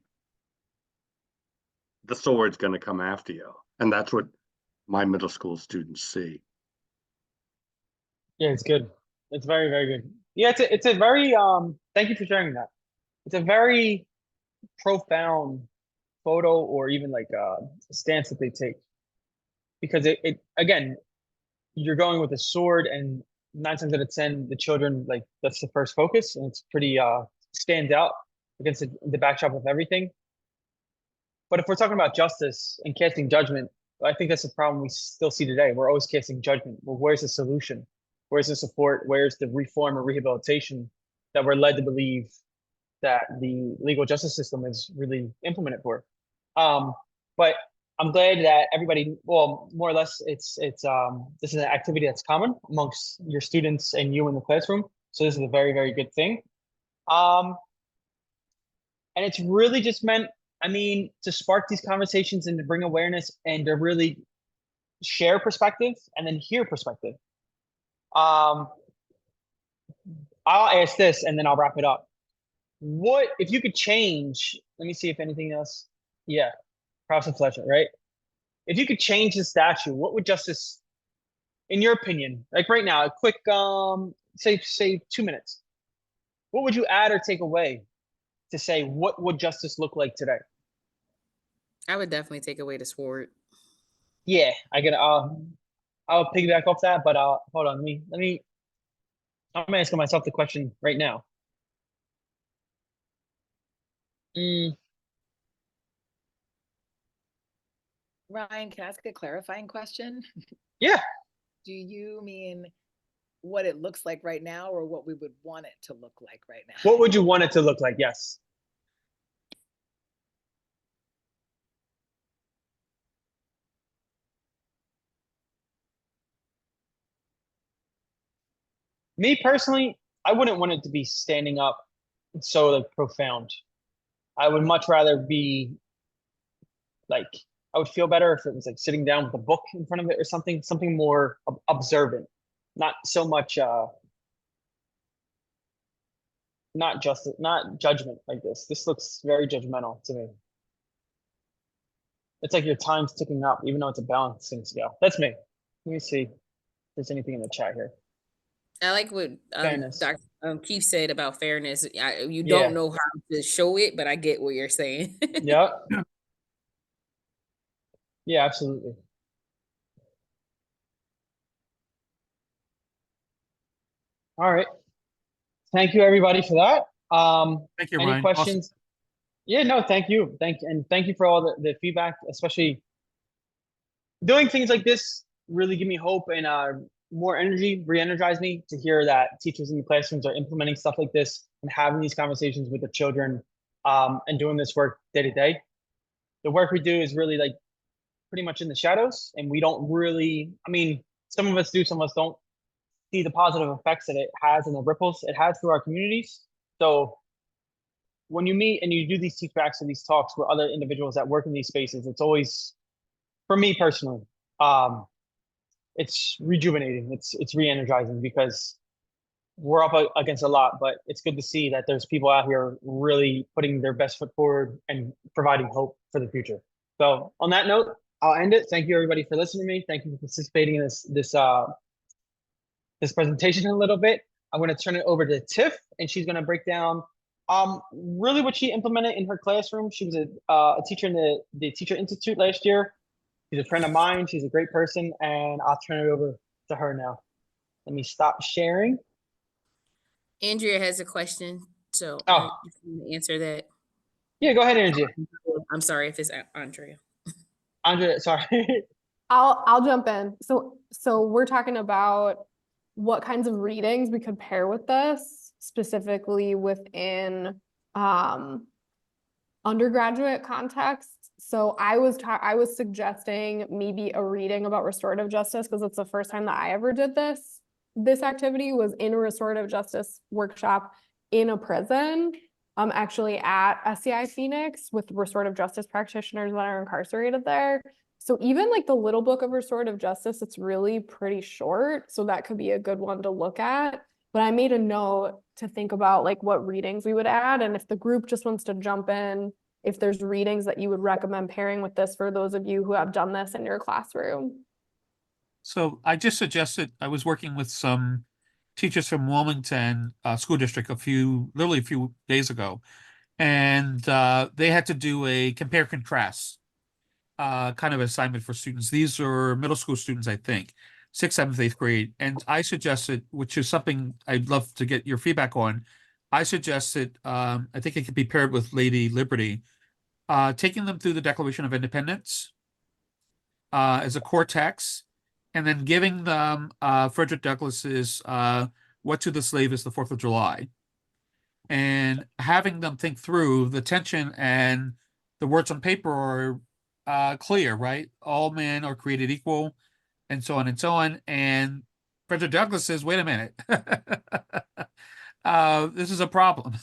the sword's going to come after you. And that's what my middle school students see. Yeah, it's good. It's very, very good. Yeah, it's a very, thank you for sharing that. It's a very profound photo, or even like a stance that they take. Because it again, you're going with a sword, and 9 times out of 10, the children, like, that's the first focus, and it's pretty stands out against the backdrop of everything. But if we're talking about justice and casting judgment, I think that's a problem we still see today. We're always casting judgment. Well, where's the solution? Where's the support? Where's the reform or rehabilitation that we're led to believe that the legal justice system is really implemented for? But I'm glad that everybody, well, more or less, this is an activity that's common amongst your students and you in the classroom. So this is a very, very good thing. And it's really just meant, I mean, to spark these conversations and to bring awareness and to really share perspective and then hear perspective. I'll ask this and then I'll wrap it up. What, if you could change, let me see if anything else. Yeah, props and Fletcher, right? If you could change the statute, what would justice, in your opinion, like right now, a quick, say 2 minutes, what would you add or take away to say, what would justice look like today? I would definitely take away the sword. Yeah, I'll piggyback off that, but hold on, I'm asking myself the question right now. Ryan, can I ask a clarifying question? Yeah. Do you mean what it looks like right now, or what we would want it to look like right now? What would you want it to look like? Yes. Me personally, I wouldn't want it to be standing up so like profound. I would much rather be like, I would feel better if it was like sitting down with a book in front of it or something more observant, not so much not judgment like this. This looks very judgmental to me. It's like your time's ticking up, even though it's a balancing scale. That's me. Let me see if there's anything in the chat here. I like what Fairness. Dr. Keith said about fairness. You don't know how to show it, but I get what you're saying. Yeah. Yeah, absolutely. All right. Thank you, everybody, for that. Thank you, any Ryan. questions? Awesome. Yeah, no, thank you. Thank you for all the feedback, especially doing things like this really give me hope and more energy, re-energize me to hear that teachers in the classrooms are implementing stuff like this and having these conversations with the children, and doing this work day to day. The work we do is really like pretty much in the shadows, and we don't really, I mean, some of us do, some of us don't see the positive effects that it has and the ripples it has through our communities. So when you meet and you do these teachbacks and these talks with other individuals that work in these spaces, it's always, for me personally, it's rejuvenating. It's re-energizing, because we're up against a lot, but it's good to see that there's people out here really putting their best foot forward and providing hope for the future. So on that note, I'll end it. Thank you everybody for listening to me. Thank you for participating in this presentation a little bit. I'm going to turn it over to Tiff, and she's going to break down really what she implemented in her classroom. She was a teacher in the Teacher Institute last year. She's a friend of mine. She's a great person, and I'll turn it over to her now. Let me stop sharing. Andrea has a question, so Oh. you can answer that. Yeah, go ahead, Andrea. I'm sorry if it's Andrea. Andrea, sorry. I'll jump in. So we're talking about what kinds of readings we could pair with this, specifically within undergraduate context. So I was suggesting maybe a reading about restorative justice, because it's the first time that I ever did this. This activity was in a restorative justice workshop in a prison, actually at SCI Phoenix, with restorative justice practitioners that are incarcerated there. So even like the little book of restorative justice, it's really pretty short. So that could be a good one to look at. But I made a note to think about like what readings we would add. And if the group just wants to jump in, if there's readings that you would recommend pairing with this for those of you who have done this in your classroom. So I just suggested, I was working with some teachers from Wilmington School District literally a few days ago. And they had to do a compare contrast kind of assignment for students. These are middle school students, I think, 6th, 7th, 8th grade. And I suggested, which is something I'd love to get your feedback on. I suggested, I think it could be paired with Lady Liberty, taking them through the Declaration of Independence as a core text, and then giving them Frederick Douglass's What to the Slave is the 4th of July, and having them think through the tension, and the words on paper are clear, right? All men are created equal, and so on and so on. And Frederick Douglass says, wait a minute, this is a problem.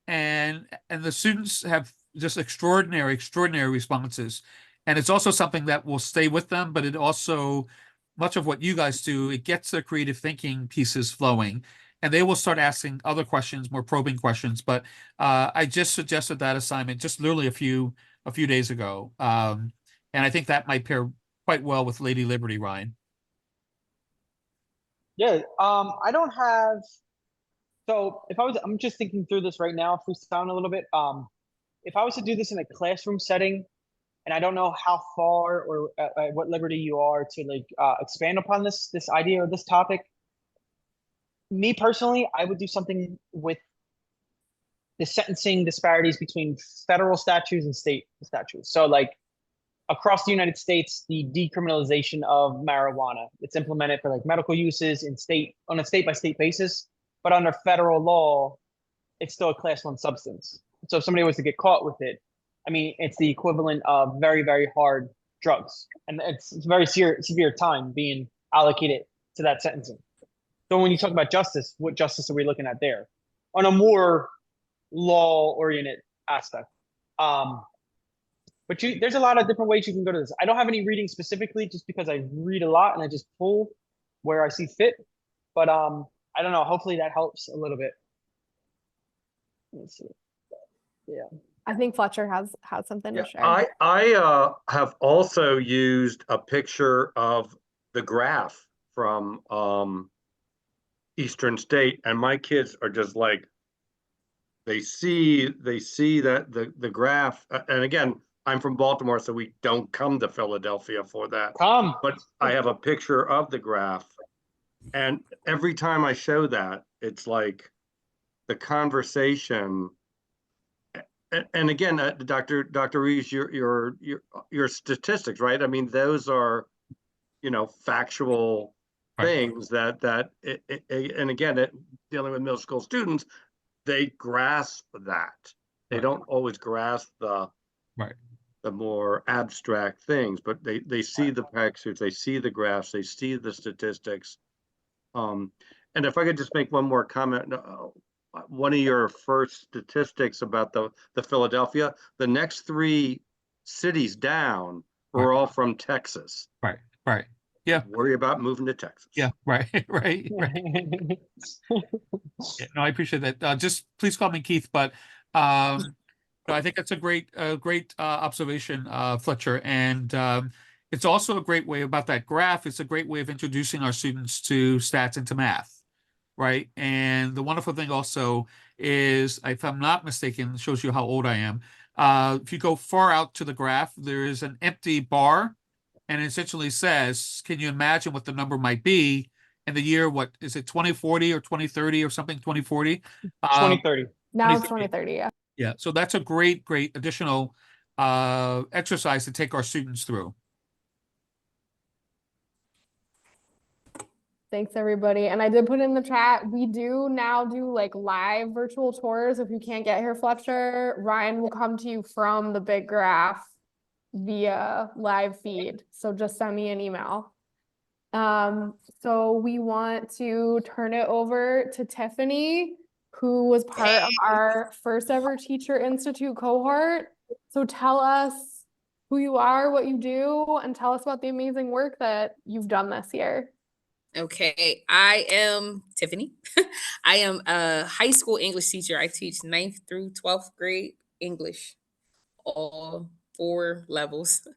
and the students have just extraordinary responses. And it's also something that will stay with them, but it also, much of what you guys do, it gets their creative thinking pieces flowing. And they will start asking other questions, more probing questions. But I just suggested that assignment just literally a few days ago. And I think that might pair quite well with Lady Liberty, Ryan. Yeah, I don't have, so I'm just thinking through this right now, if we sound a little bit, if I was to do this in a classroom setting, and I don't know how far or at what liberty you are to like expand upon this idea or this topic. Me personally, I would do something with the sentencing disparities between federal statutes and state statutes. So like across the United States, the decriminalization of marijuana, it's implemented for like medical uses on a state by state basis, but under federal law, it's still a class 1 substance. So if somebody was to get caught with it, I mean, it's the equivalent of very, very hard drugs. And it's very severe time being allocated to that sentencing. So when you talk about justice, what justice are we looking at there? On a more law-oriented aspect. But there's a lot of different ways you can go to this. I don't have any reading specifically just because I read a lot and I just pull where I see fit. But I don't know, hopefully that helps a little bit. Let's see. Yeah. I think Fletcher has something to share. I have also used a picture of the graph from Eastern State, and my kids are just like, they see that the graph, and again, I'm from Baltimore, so we don't come to Philadelphia for that. But I have a picture of the graph, and every time I show that, it's like the conversation. And again, Dr. Reeves, your statistics, right? I mean, those are, factual things that and again, dealing with middle school students, they grasp that. They don't always grasp the more abstract things, but they see the pictures, they see the graphs, they see the statistics. And if I could just make one more comment. One of your first statistics about the Philadelphia, the next 3 cities down were all from Texas. Right. Yeah. Worry about moving to Texas. Yeah, right, right. Yeah, no, I appreciate that. Just please call me Keith, but no, I think that's a great observation, Fletcher. And it's also a great way about that graph. It's a great way of introducing our students to stats and to math, right? And the wonderful thing also is, if I'm not mistaken, it shows you how old I am. If you go far out to the graph, there is an empty bar, and it essentially says, can you imagine what the number might be in the year, what is it, 2040 or 2030 or something, 2040? 2030. Now it's 2030. 2030, yeah. Yeah, so that's a great additional exercise to take our students through. Thanks, everybody. And I did put in the chat, we do now do like live virtual tours. If you can't get here, Fletcher, Ryan will come to you from the big graph via live feed. So just send me an email. So we want to turn it over to Tiffany, who was part of our first ever Teacher Institute cohort. So tell us who you are, what you do, and tell us about the amazing work that you've done this year. Okay, I am Tiffany. I am a high school English teacher. I teach 9th through 12th grade English, all 4 levels.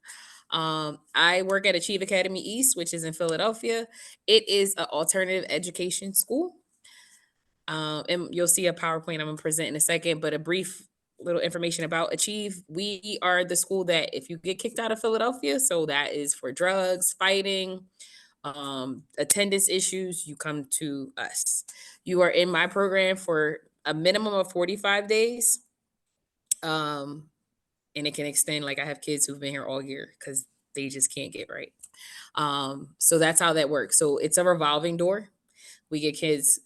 I work at Achieve Academy East, which is in Philadelphia. It is an alternative education school. And you'll see a PowerPoint I'm going to present in a second, but a brief little information about Achieve. We are the school that if you get kicked out of Philadelphia, so that is for drugs, fighting, attendance issues, you come to us. You are in my program for a minimum of 45 days. And it can extend, like I have kids who've been here all year because they just can't get right. So that's how that works. So it's a revolving door. We get kids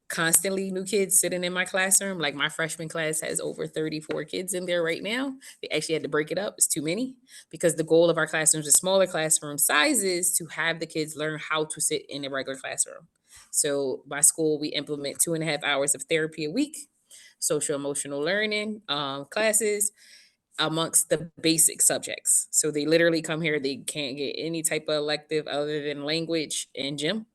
constantly, new kids sitting in my classroom. Like my freshman class has over 34 kids in there right now. They actually had to break it up. It's too many because the goal of our classrooms is smaller classroom sizes to have the kids learn how to sit in a regular classroom. So my school, we implement 2.5 hours of therapy a week, social emotional learning classes amongst the basic subjects. So they literally come here, they can't get any type of elective other than language and gym.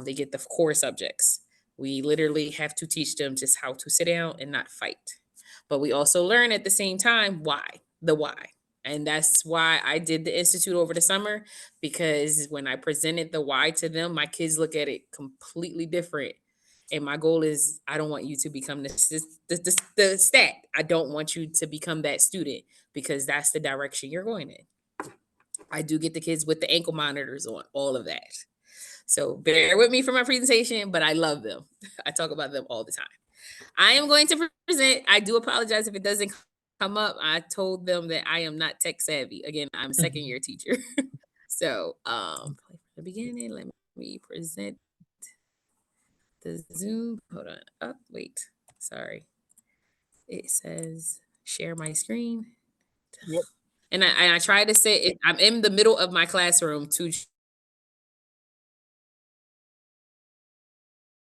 They get the core subjects. We literally have to teach them just how to sit down and not fight. But we also learn at the same time the why. And that's why I did the Institute over the summer, because when I presented the why to them, my kids look at it completely different. And my goal is, I don't want you to become the stat. I don't want you to become that student because that's the direction you're going in. I do get the kids with the ankle monitors on, all of that. So bear with me for my presentation, but I love them. I talk about them all the time. I am going to present. I do apologize if it doesn't come up. I told them that I am not tech savvy. Again, I'm a second year teacher. So from the beginning, let me present the Zoom. Hold on. Oh, wait. Sorry. It says share my screen. Yep. And I try to say I'm in the middle of my classroom to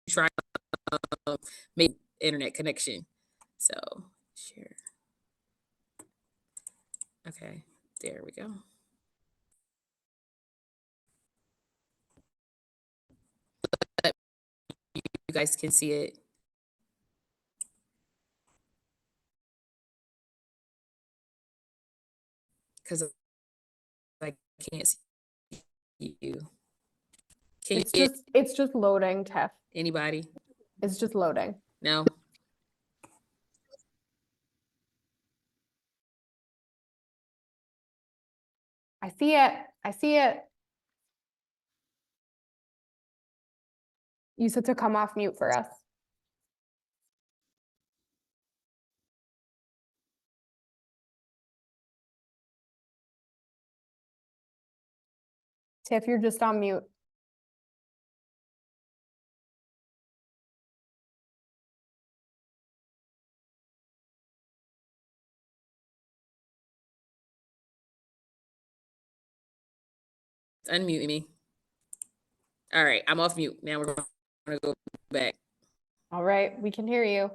try to make internet connection. So share. Okay, there we go. You guys can see it. Because I can't see you. Can It's just loading, Tiff. Anybody? It's just loading. No. I see it. I see it. You said to come off mute for us. Tiff, you're just on mute. Unmute me. All right, I'm off mute. Now we're gonna go back. All right, we can hear you.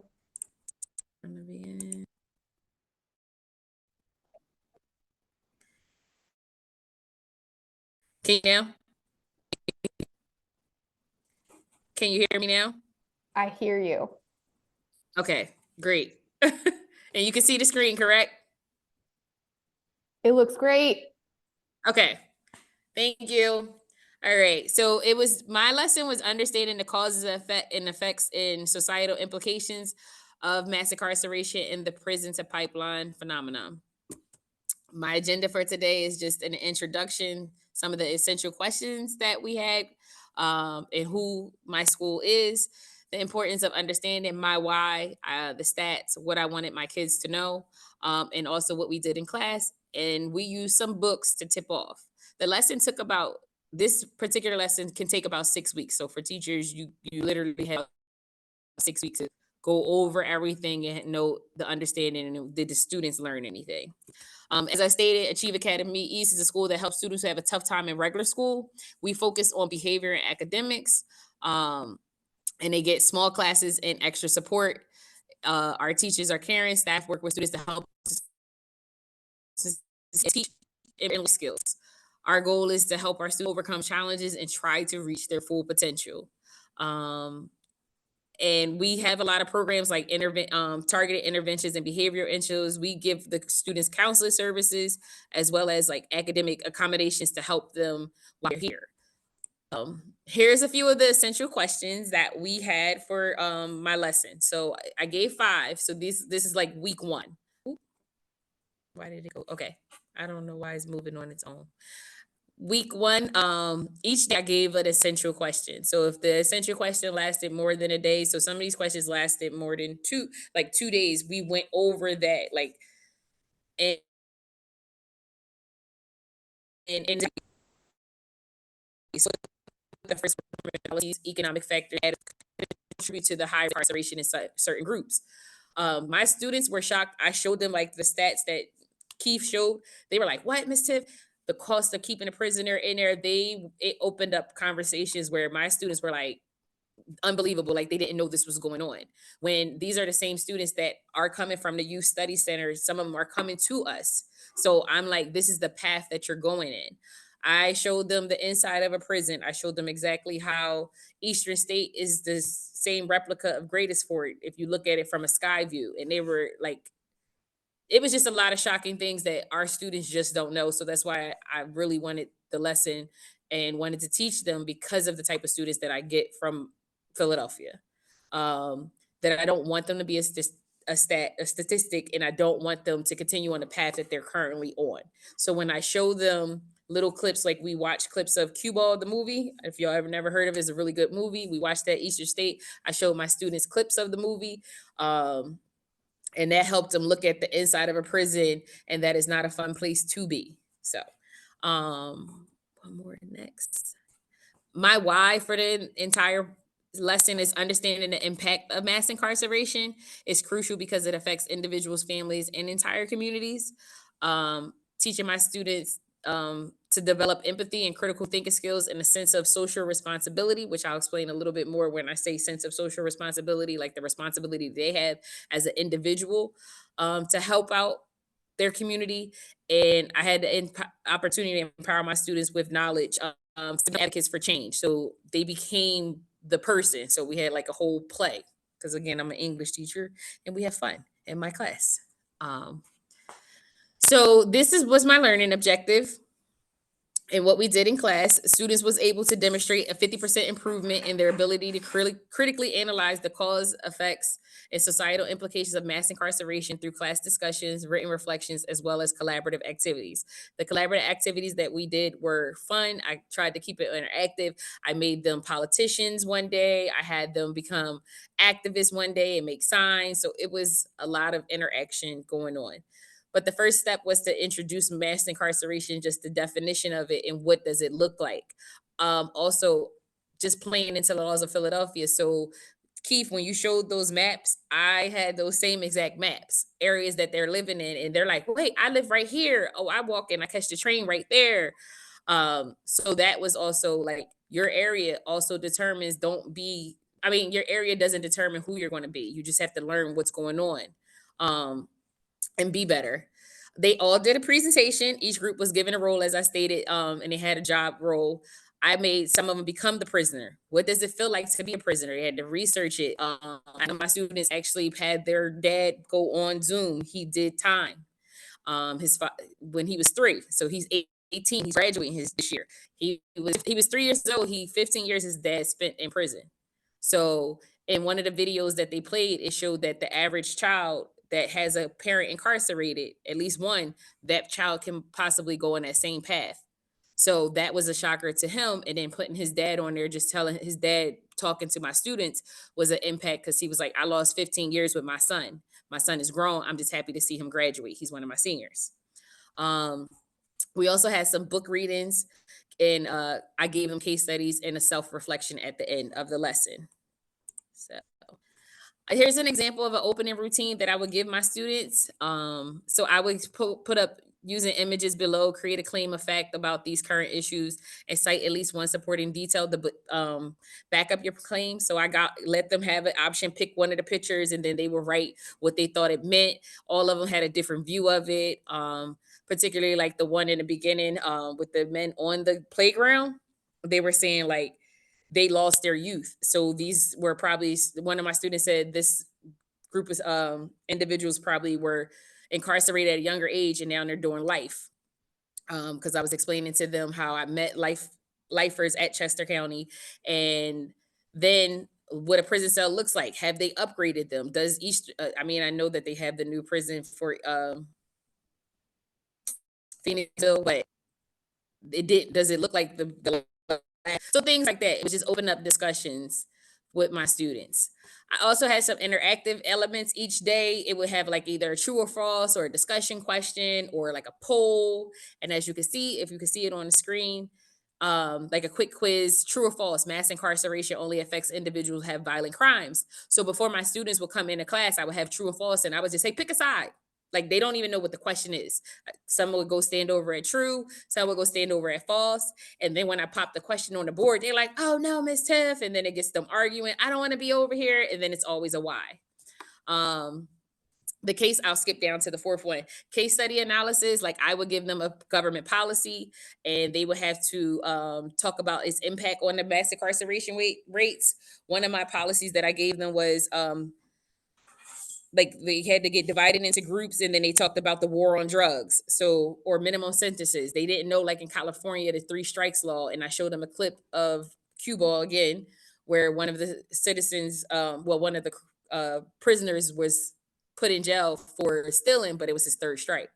Can you now? Can you hear me now? I hear you. Okay, great. And you can see the screen, correct? It looks great. Okay, thank you. All right, so my lesson was understanding the causes and effects and societal implications of mass incarceration in the prison to pipeline phenomenon. My agenda for today is just an introduction, some of the essential questions that we had, and who my school is, the importance of understanding my why, the stats, what I wanted my kids to know, and also what we did in class. And we used some books to tip off. The lesson took about This particular lesson can take about 6 weeks. So for teachers, you literally have 6 weeks to go over everything and know the understanding and did the students learn anything. As I stated, Achieve Academy East is a school that helps students who have a tough time in regular school. We focus on behavior and academics, and they get small classes and extra support. Our teachers are caring, staff work with students to help teach and skills. Our goal is to help our students overcome challenges and try to reach their full potential. And we have a lot of programs like targeted interventions and behavioral issues. We give the students counseling services as well as like academic accommodations to help them while they're here. Here's a few of the essential questions that we had for my lesson. So I gave 5. So this is like week 1. Ooh, why did it go? Okay, I don't know why it's moving on its own. Week 1, each day I gave an essential question. So if the essential question lasted more than a day, so some of these questions lasted more than 2 days, we went over that, like, and so the first economic factor that contribute to the high incarceration in certain groups. My students were shocked. I showed them like the stats that Keith showed. They were like, "What, Miss Tiff? The cost of keeping a prisoner in there?" It opened up conversations where my students were like, unbelievable, like they didn't know this was going on. When these are the same students that are coming from the youth study center, some of them are coming to us. So I'm like, this is the path that you're going in. I showed them the inside of a prison. I showed them exactly how Eastern State is the same replica of Greatest Fort if you look at it from a sky view. And they were like, it was just a lot of shocking things that our students just don't know. So that's why I really wanted the lesson and wanted to teach them, because of the type of students that I get from Philadelphia. That I don't want them to be a statistic, and I don't want them to continue on the path that they're currently on. So when I show them little clips, like we watch clips of Cue Ball, the movie, if y'all ever never heard of it, it's a really good movie. We watched that Eastern State. I showed my students clips of the movie. And that helped them look at the inside of a prison, and that is not a fun place to be. So, one more next. My why for the entire lesson is understanding the impact of mass incarceration is crucial because it affects individuals, families, and entire communities. Teaching my students to develop empathy and critical thinking skills and a sense of social responsibility, which I'll explain a little bit more when I say sense of social responsibility, like the responsibility they have as an individual to help out their community. And I had the opportunity to empower my students with knowledge, advocates for change. So they became the person. So we had like a whole play, because again, I'm an English teacher and we have fun in my class. So this was my learning objective. And what we did in class, students was able to demonstrate a 50% improvement in their ability to critically analyze the cause, effects, and societal implications of mass incarceration through class discussions, written reflections, as well as collaborative activities. The collaborative activities that we did were fun. I tried to keep it interactive. I made them politicians one day. I had them become activists one day and make signs. So it was a lot of interaction going on. But the first step was to introduce mass incarceration, just the definition of it and what does it look like. Also, just playing into the laws of Philadelphia. So, Keith, when you showed those maps, I had those same exact maps, areas that they're living in. And they're like, wait, I live right here. Oh, I walk and I catch the train right there. So that was also like, your area also determines, your area doesn't determine who you're going to be. You just have to learn what's going on. And be better. They all did a presentation. Each group was given a role, as I stated, and they had a job role. I made some of them become the prisoner. What does it feel like to be a prisoner? They had to research it. I know my students actually had their dad go on Zoom. He did time. When he was 3, so he's 18. He's graduating this year. He was 3 years old. 15 years his dad spent in prison. So in one of the videos that they played, it showed that the average child that has a parent incarcerated, at least one, that child can possibly go on that same path. So that was a shocker to him. And then putting his dad on there, just telling his dad, talking to my students, was an impact, because he was like, I lost 15 years with my son. My son is grown. I'm just happy to see him graduate. He's one of my seniors. We also had some book readings, and I gave them case studies and a self-reflection at the end of the lesson. So here's an example of an opening routine that I would give my students. So I would put up, using images below, create a claim of fact about these current issues and cite at least one supporting detail to back up your claim. So let them have an option, pick one of the pictures, and then they will write what they thought it meant. All of them had a different view of it, particularly like the one in the beginning with the men on the playground. They were saying like they lost their youth. So these were probably, one of my students said this group of individuals probably were incarcerated at a younger age, and now they're doing life. Because I was explaining to them how I met lifers at Chester County, and then what a prison cell looks like. Have they upgraded them? Does I know that they have the new prison for Phoenixville, but does it look like the so things like that. It was just open up discussions with my students. I also had some interactive elements each day. It would have like either a true or false, or a discussion question, or like a poll. And as you can see, if you can see it on the screen, like a quick quiz, true or false, mass incarceration only affects individuals who have violent crimes. So before my students would come into class, I would have true or false, and I would just say, pick a side. Like they don't even know what the question is. Some would go stand over at true, some would go stand over at false. And then when I pop the question on the board, they're like, oh no, Miss Tiff. And then it gets them arguing. I don't want to be over here. And then it's always a why. The case, I'll skip down to the 4th one. Case study analysis, like I would give them a government policy, and they would have to talk about its impact on the mass incarceration rates. One of my policies that I gave them was like they had to get divided into groups, and then they talked about the war on drugs. So, or minimum sentences. They didn't know, like in California, the 3 strikes law. And I showed them a clip of cue ball again, where one of the citizens, one of the prisoners was put in jail for stealing, but it was his 3rd strike.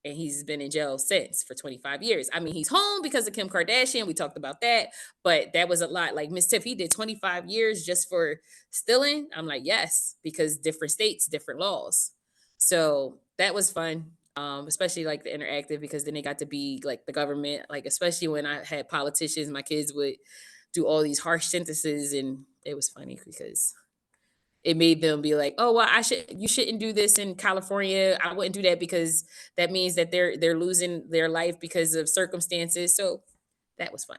And he's been in jail since for 25 years. I mean, he's home because of Kim Kardashian. We talked about that, but that was a lot. Like Miss Tiff, he did 25 years just for stealing. I'm like, yes, because different states, different laws. So that was fun, especially like the interactive, because then they got to be like the government, like especially when I had politicians, my kids would do all these harsh sentences, and it was funny because it made them be like, oh, well, you shouldn't do this in California. I wouldn't do that because that means that they're losing their life because of circumstances. So that was fun.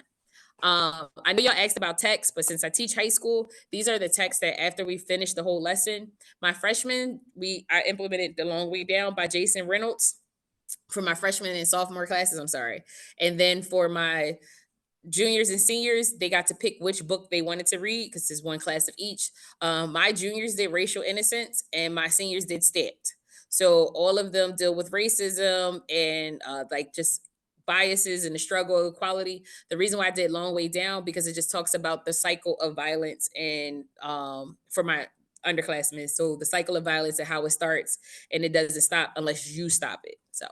I know y'all asked about text, but since I teach high school, these are the texts that after we finish the whole lesson, my freshmen, I implemented The Long Way Down by Jason Reynolds for my freshman and sophomore classes. I'm sorry. And then for my juniors and seniors, they got to pick which book they wanted to read because there's one class of each. My juniors did Racial Innocence, and my seniors did Stamped. So all of them deal with racism and like just biases and the struggle of equality. The reason why I did Long Way Down, because it just talks about the cycle of violence, and for my underclassmen, so the cycle of violence and how it starts, and it doesn't stop unless you stop it. So,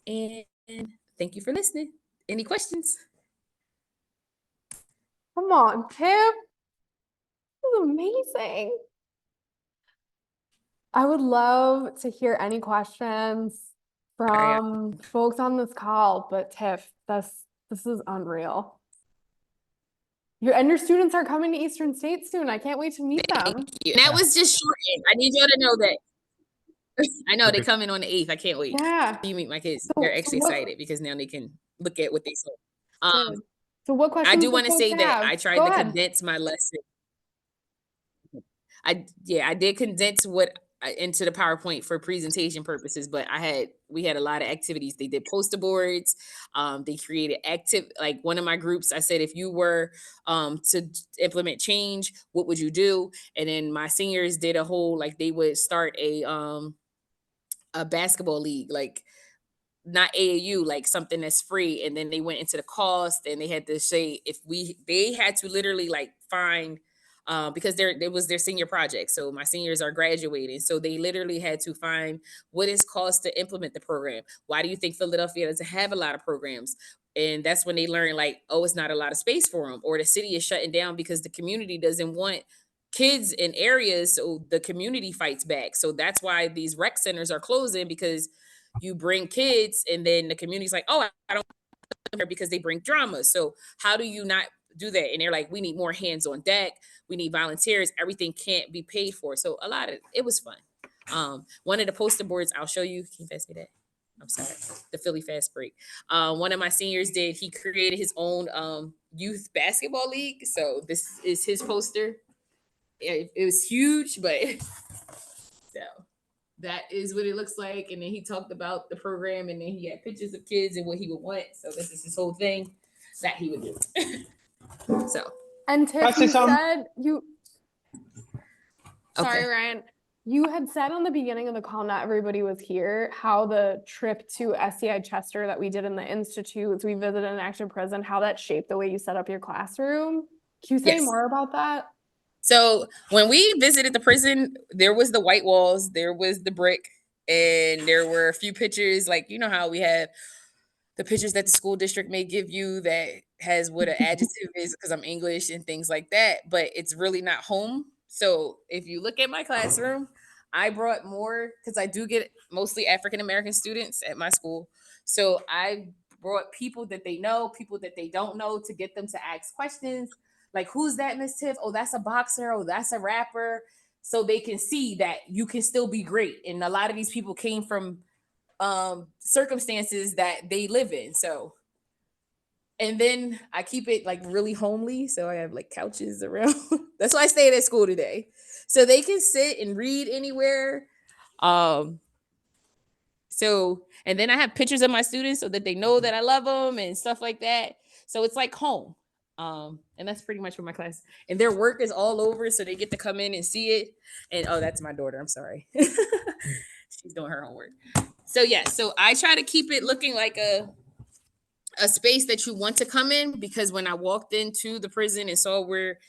and thank you for listening. Any questions? Come on, Tiff. This is amazing. I would love to hear any questions from folks on this call, but Tiff, this is unreal. Your students are coming to Eastern State soon. I can't wait to meet them. Thank you. And that was just shortened. I need y'all to know that. I know they come in on the 8th. I can't wait. Yeah. You meet my kids. They're actually excited because now they can look at what they saw. So what questions? I do want to say that I tried to condense my lesson. I did condense what into the PowerPoint for presentation purposes, but we had a lot of activities. They did poster boards. They created like one of my groups, I said, if you were to implement change, what would you do? And then my seniors did a whole, like they would start a basketball league, like not AAU, like something that's free. And then they went into the cost and they had to say they had to literally like find, because it was their senior project. So my seniors are graduating. So they literally had to find what is cost to implement the program. Why do you think Philadelphia doesn't have a lot of programs? And that's when they learned like, oh, it's not a lot of space for them, or the city is shutting down because the community doesn't want kids in areas. So the community fights back. So that's why these rec centers are closing, because you bring kids and then the community's like, oh, I don't want them because they bring drama. So how do you not do that? And they're like, we need more hands on deck. We need volunteers. Everything can't be paid for. So it was fun. One of the poster boards, I'll show you. Can you pass me that? I'm sorry. The Philly Fast Break. One of my seniors he created his own youth basketball league. So this is his poster. It was huge, but so that is what it looks like. And then he talked about the program, and then he had pictures of kids and what he would want. So this is his whole thing that he would do. So. And Tiff, you said sorry, Okay. Ryan. You had said on the beginning of the call, not everybody was here, how the trip to SCI Chester that we did in the institutes, we visited an active prison, how that shaped the way you set up your classroom. Can you say more about that? So when we visited the prison, there was the white walls, there was the brick, and there were a few pictures, like, you know how we have the pictures that the school district may give you that has what an adjective is, because I'm English and things like that, but it's really not home. So if you look at my classroom, I brought more, because I do get mostly African-American students at my school. So I brought people that they know, people that they don't know, to get them to ask questions. Like, who's that, Miss Tiff? Oh, that's a boxer. Oh, that's a rapper. So they can see that you can still be great. And a lot of these people came from circumstances that they live in. So, and then I keep it like really homely. So I have like couches around. That's why I stayed at school today. So they can sit and read anywhere. So, and then I have pictures of my students so that they know that I love them and stuff like that. So it's like home. And that's pretty much what my class, and their work is all over. So they get to come in and see it. And oh, that's my daughter. I'm sorry. She's doing her homework. So yeah, so I try to keep it looking like a space that you want to come in, because when I walked into the prison and saw where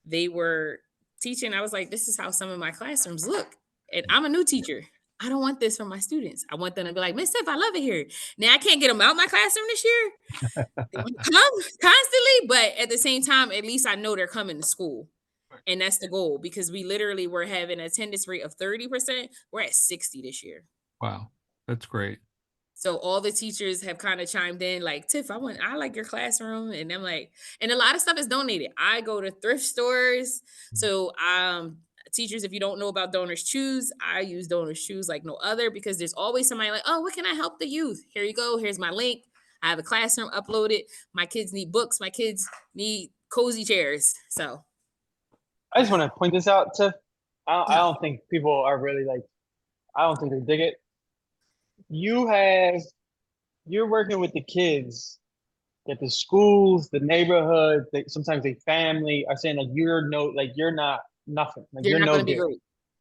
they were teaching, I was like, this is how some of my classrooms look. And I'm a new teacher. I don't want this for my students. I want them to be like, Miss Tiff, I love it here. Now I can't get them out my classroom this year. They come constantly, but at the same time, at least I know they're coming to school. And that's the goal, because we literally were having an attendance rate of 30%. We're at 60 this year. Wow, that's great. So all the teachers have kind of chimed in like, Tiff, I like your classroom. And I'm like, and a lot of stuff is donated. I go to thrift stores. So teachers, if you don't know about Donors Choose, I use Donors Choose like no other, because there's always somebody like, oh, what can I help the youth? Here you go. Here's my link. I have a classroom uploaded. My kids need books. My kids need cozy chairs. So I just want to point this out to, I don't think people are really like, I don't think they dig it. You're working with the kids that the schools, the neighborhood, sometimes they family are saying like, you're not nothing. Like you're not no going to be good. great.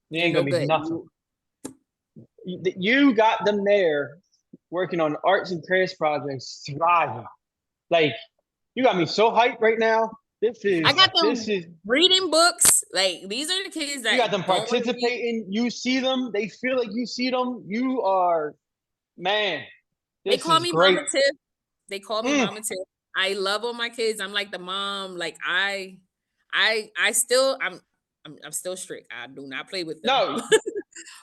You ain't gonna be nothing. You got them there working on arts and crafts projects, thriving. Like, you got me so hyped right now. I got them reading books. Like, these are the kids that you got them participating. You see them. They feel like you see them. You are, man. They call me Mama Tiff. They call me Mama Tiff. I love all my kids. I'm like the mom. Like I'm still strict. I do not play with them. No.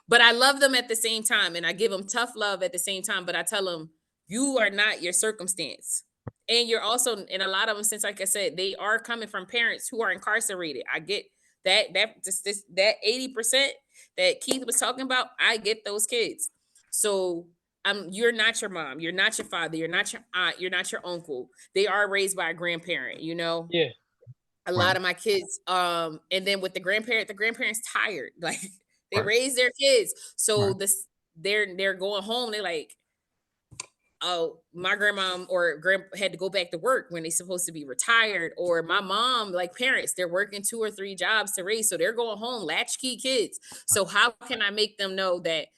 But I love them at the same time, and I give them tough love at the same time. But I tell them, you are not your circumstance. And you're also, and a lot of them, since like I said, they are coming from parents who are incarcerated. I get that 80% that Keith was talking about. I get those kids. So you're not your mom, you're not your father, you're not your aunt, you're not your uncle. They are raised by a grandparent, you know? Yeah. A lot of my kids, and then with the grandparents tired. Like, They Right. raise their kids. So Right. they're going home. They're like, oh, my grandma or grandpa had to go back to work when they're supposed to be retired, or my mom, like parents, they're working 2 or 3 jobs to raise, so they're going home, latchkey kids. So how can I make them know that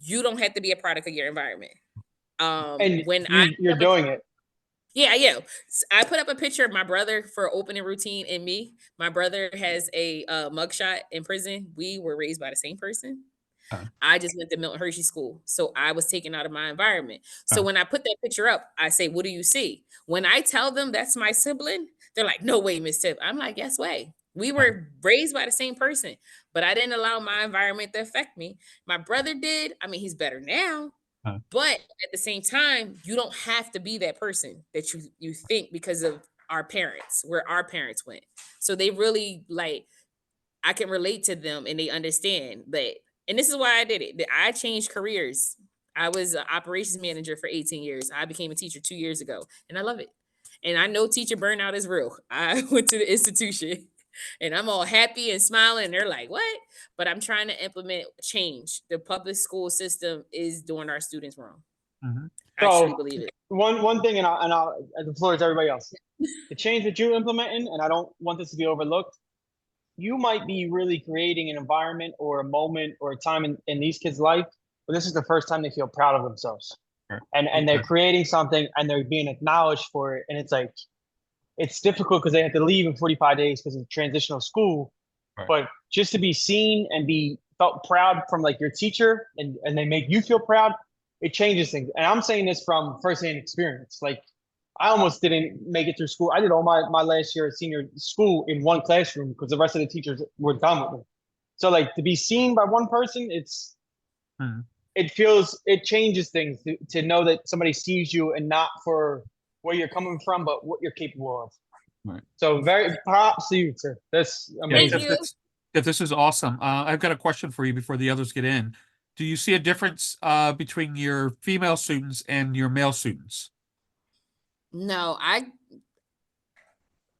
you don't have to be a product of your environment? And When you're doing it. yeah. I put up a picture of my brother for opening routine and me. My brother has a mugshot in prison. We were raised by the same person. Uh, I just went to Milton Hershey School. So I was taken out of my environment. So uh, when I put that picture up, I say, what do you see? When I tell them that's my sibling, they're like, no way, Miss Tiff. I'm like, yes way. We were raised by the same person, but I didn't allow my environment to affect me. My brother did. I mean, he's better now. uh, But at the same time, you don't have to be that person that you think because of our parents, where our parents went. So they really like, I can relate to them and they understand that. And this is why I did it. That I changed careers. I was an operations manager for 18 years. I became a teacher 2 years ago, and I love it. And I know teacher burnout is real. I went to the institution and I'm all happy and smiling. And they're like, what? But I'm trying to implement change. The public school system is doing our students wrong. mhm. I truly So believe it. one thing, and the floor is everybody else. The change that you're implementing, and I don't want this to be overlooked. You might be really creating an environment or a moment or a time in these kids' life, but this is the first time they feel proud of themselves, Right. and they're Okay. creating something and they're being acknowledged for it. And it's like it's difficult because they have to leave in 45 days because of transitional school. Right. But just to be seen and be felt proud from like your teacher and they make you feel proud, it changes things. And I'm saying this from firsthand experience. Like I almost didn't make it through school. I did all my last year at senior school in one classroom because the rest of the teachers were done with me. So like to be seen by one person, Mhm. it changes things to know that somebody sees you and not for where you're coming from, but what you're capable of. Right. So very props to you, sir. That's Yeah, amazing. Thank you. This is awesome. I've got a question for you before the others get in. Do you see a difference between your female students and your male students? No,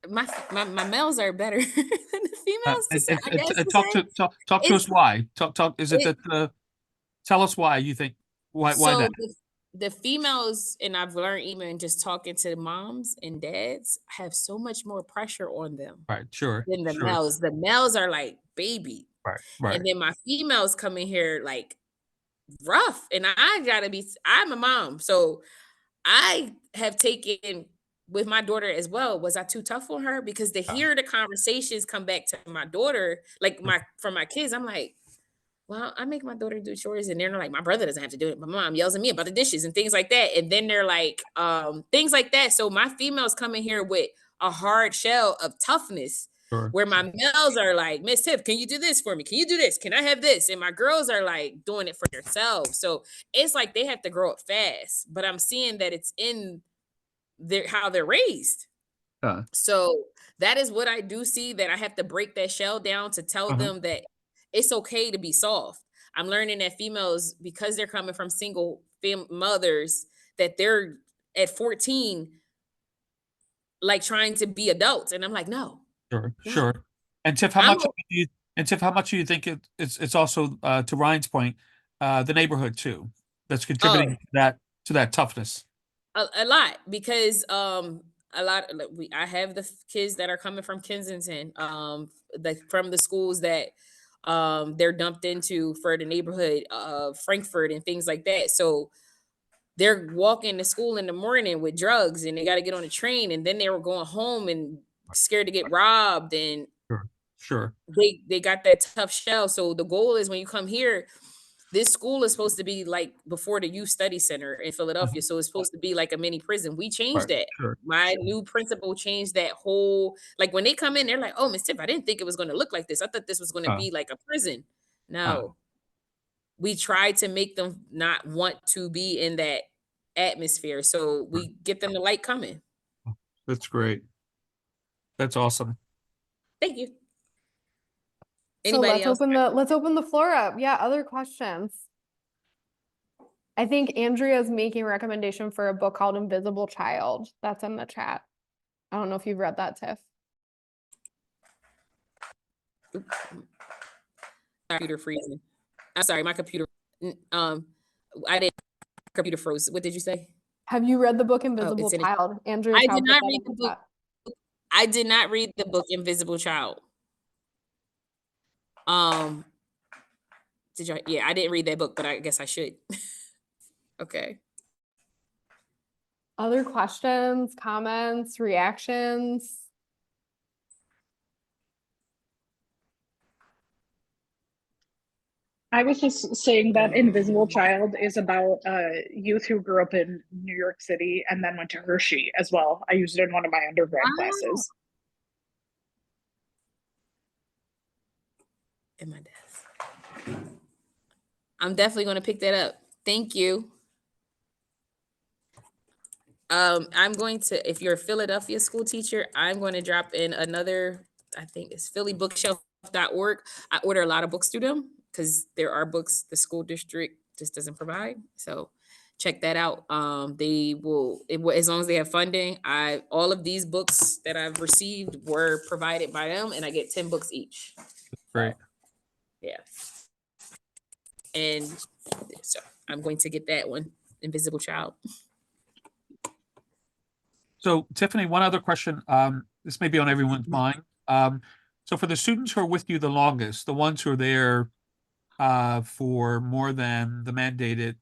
my males are better than the females. I guess to Talk say. talk to us It's why. Talk. Is it it, that tell us why you think why so that? the females, and I've learned even just talking to moms and dads, have so much more pressure on them Right. Sure. than the Sure. males. The males are like baby, Right. Right. and then my females come in here like rough, and I'm a mom, so I have taken with my daughter as well. Was I too tough on her? Because to hear the conversations come back to my daughter, like from my kids, I'm like, well, I make my daughter do chores, and they're like, my brother doesn't have to do it. My mom yells at me about the dishes and things like that. And then they're like, things like that. So my females come in here with a hard shell of toughness, Sure. where my males are like, Miss Tiff, can you do this for me? Can you do this? Can I have this? And my girls are like doing it for themselves. So it's like they have to grow up fast. But I'm seeing that it's in how they're raised. Uh, So that is what I do see, that I have to break that shell down to tell uh-huh. them that it's okay to be soft. I'm learning that females, because they're coming from single mothers, that they're at 14, like trying to be adults. And I'm like, no. Sure. No. Sure. And Tiff, how I'm much do you think it's also to Ryan's point, the neighborhood too, that's contributing to that toughness? a lot, because a lot like, I have the kids that are coming from Kensington, from the schools that they're dumped into for the neighborhood of Frankfurt and things like that. So they're walking to school in the morning with drugs, and they got to get on a train, and then they were going home and scared to get robbed, and Sure. Sure. they got that tough shell. So the goal is, when you come here, this school is supposed to be like before the youth study center in Philadelphia. So it's supposed to be like a mini prison. We changed Right. that. Sure. My new principal changed that whole, like when they come in, they're like, oh, Miss Tiff, I didn't think it was going to look like this. I thought this was going to be like a prison. No, we try to make them not want to be in that atmosphere. So we get them the light coming. That's great. That's awesome. Thank you. So Anybody else? let's open the floor up. Yeah, other questions. I think Andrea's making a recommendation for a book called Invisible Child. That's in the chat. I don't know if you've read that, Tiff. computer freezing. I'm sorry, my computer. I didn't. Computer froze. What did you say? Have you read the book Invisible it's in it. Child? Andrea I Chow did put not that read in the the book. chat. I did not read the book Invisible Child. Did you? Yeah, I didn't read that book, but I guess I should. Okay. Other questions, comments, reactions? I was just saying that Invisible Child is about a youth who grew up in New York City and then went to Hershey as well. I used it in one of my undergrad classes. In my desk. I'm definitely going to pick that up. Thank you. I'm going to, if you're a Philadelphia school teacher, I'm going to drop in another, I think it's phillybookshelf.org. I order a lot of books through them because there are books the school district just doesn't provide. So check that out. They will, as long as they have funding, all of these books that I've received were provided by them, and I get 10 books each. Great. Yeah. And so I'm going to get that one, Invisible Child. So Tiffany, one other question. This may be on everyone's mind. So for the students who are with you the longest, the ones who are there for more than the mandated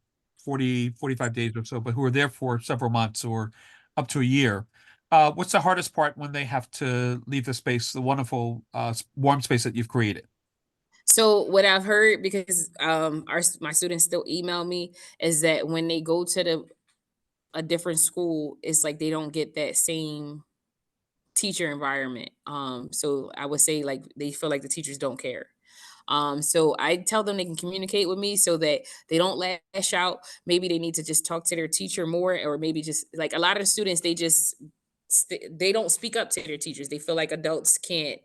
45 days or so, but who are there for several months or up to a year, what's the hardest part when they have to leave the space, the wonderful warm space that you've created? So what I've heard, because my students still email me, is that when they go to a different school, it's like they don't get that same teacher environment. So I would say like they feel like the teachers don't care. So I tell them they can communicate with me so that they don't lash out. Maybe they need to just talk to their teacher more, or maybe just like a lot of the students, they don't speak up to their teachers. They feel like adults can't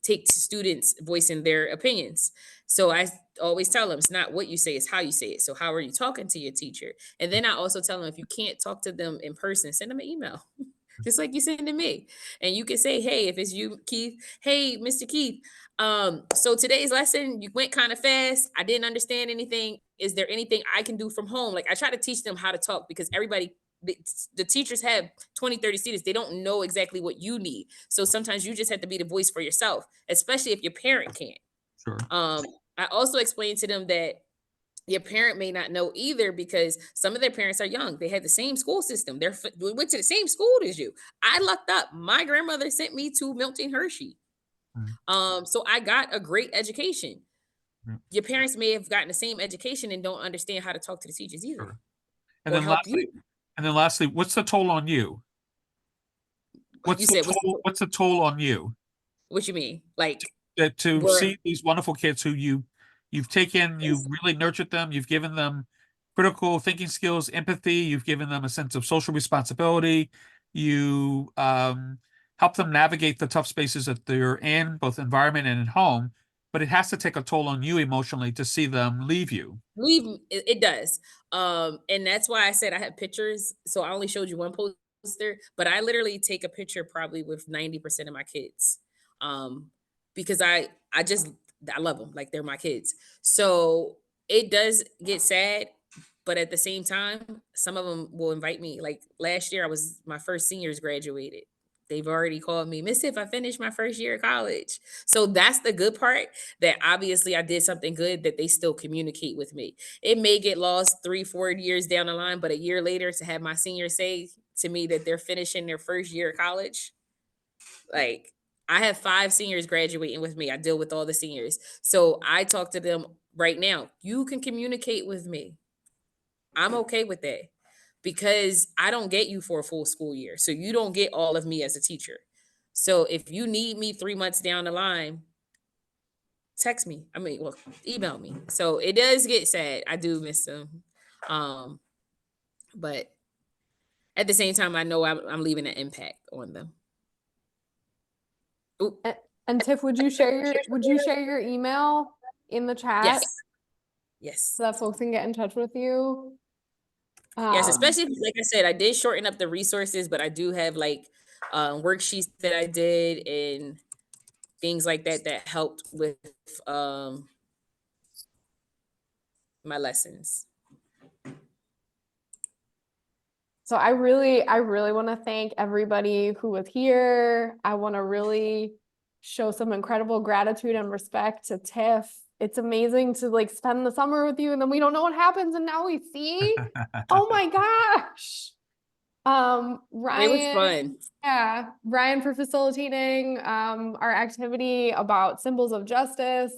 take students voicing their opinions. So I always tell them it's not what you say, it's how you say it. So how are you talking to your teacher? And then I also tell them if you can't talk to them in person, send them an email. Just like you send to me. And you can say, hey, if it's you, Keith, hey, Mr. Keith, so today's lesson, you went kind of fast. I didn't understand anything. Is there anything I can do from home? Like I try to teach them how to talk because the teachers have 20, 30 students. They don't know exactly what you need. So sometimes you just have to be the voice for yourself, especially if your parent can't. Sure. I also explained to them that your parent may not know either because some of their parents are young. They had the same school system. We went to the same school as you. I lucked up. My grandmother sent me to Milton Hershey. So I got a great education. Your parents may have gotten the same education and don't understand how to talk to the teachers either. Sure. And then lastly, what's the toll on you? What's the toll on you? What you mean? Like to see these wonderful kids who you've taken, you've really nurtured them, you've given them critical thinking skills, empathy, you've given them a sense of social responsibility, you help them navigate the tough spaces that they're in, both environment and at home, but it has to take a toll on you emotionally to see them leave you. It does. And that's why I said I have pictures. So I only showed you one poster, but I literally take a picture probably with 90% of my kids. Because I love them like they're my kids. So it does get sad, but at the same time, some of them will invite me. Like last year, my first seniors graduated. They've already called me, Miss Tiff, I finished my first year of college. So that's the good part, that obviously I did something good, that they still communicate with me. It may get lost 3-4 years down the line, but a year later to have my seniors say to me that they're finishing their first year of college, like I have 5 seniors graduating with me. I deal with all the seniors. So I talk to them right now. You can communicate with me. I'm okay with that because I don't get you for a full school year. So you don't get all of me as a teacher. So if you need me 3 months down the line, text me. Email me. So it does get sad. I do miss them. But at the same time, I know I'm leaving an impact on them. Ooh. And Tiff, would you share your email in the chat? Yes. So that folks can get in touch with you. Yes, especially like I said, I did shorten up the resources, but I do have like worksheets that I did and things like that helped with my lessons. So I really want to thank everybody who was here. I want to really show some incredible gratitude and respect to Tiff. It's amazing to like spend the summer with you and then we don't know what happens and now we see. Oh my gosh. Ryan, It was fun. yeah, Ryan for facilitating our activity about symbols of justice,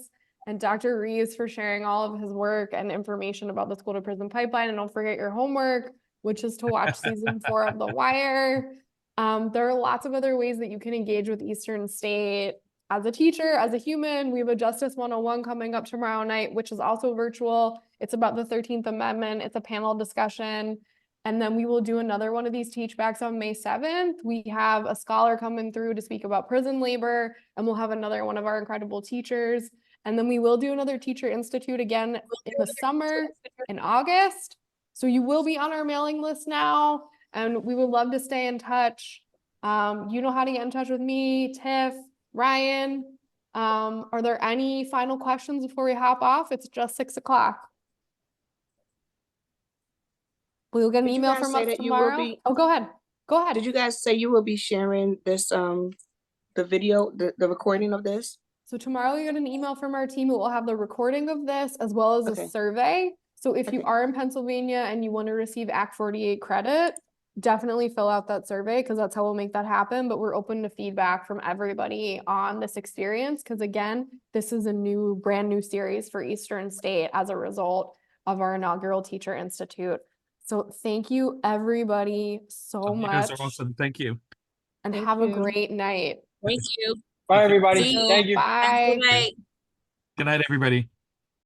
and Dr. Reeves for sharing all of his work and information about the school to prison pipeline. And don't forget your homework, which is to watch season 4 of The Wire. There are lots of other ways that you can engage with Eastern State as a teacher, as a human. We have a Justice 101 coming up tomorrow night, which is also virtual. It's about the 13th Amendment. It's a panel discussion. And then we will do another one of these teachbacks on May 7th. We have a scholar coming through to speak about prison labor, and we'll have another one of our incredible teachers. And then we will do another Teacher Institute again in the summer in August. So you will be on our mailing list now, and we would love to stay in touch. You know how to get in touch with me, Tiff, Ryan. Are there any final questions before we hop off? It's just 6 o'clock. We'll get an Did you email guys from say us that you will tomorrow. be- Oh, go ahead. Go ahead. Did you guys say you will be sharing this, the video, the recording of this? So tomorrow you get an email from our team. It will have the recording of this as well as Okay. a survey. So if you Okay. are in Pennsylvania and you want to receive Act 48 credit, definitely fill out that survey because that's how we'll make that happen. But we're open to feedback from everybody on this experience because again, this is a brand new series for Eastern State as a result of our inaugural Teacher Institute. So thank you everybody so You much. guys are awesome. Thank you. And Thank have a you. great night. Thank you. Bye, everybody. See you. Thank you. Bye. Good night. Good night, everybody.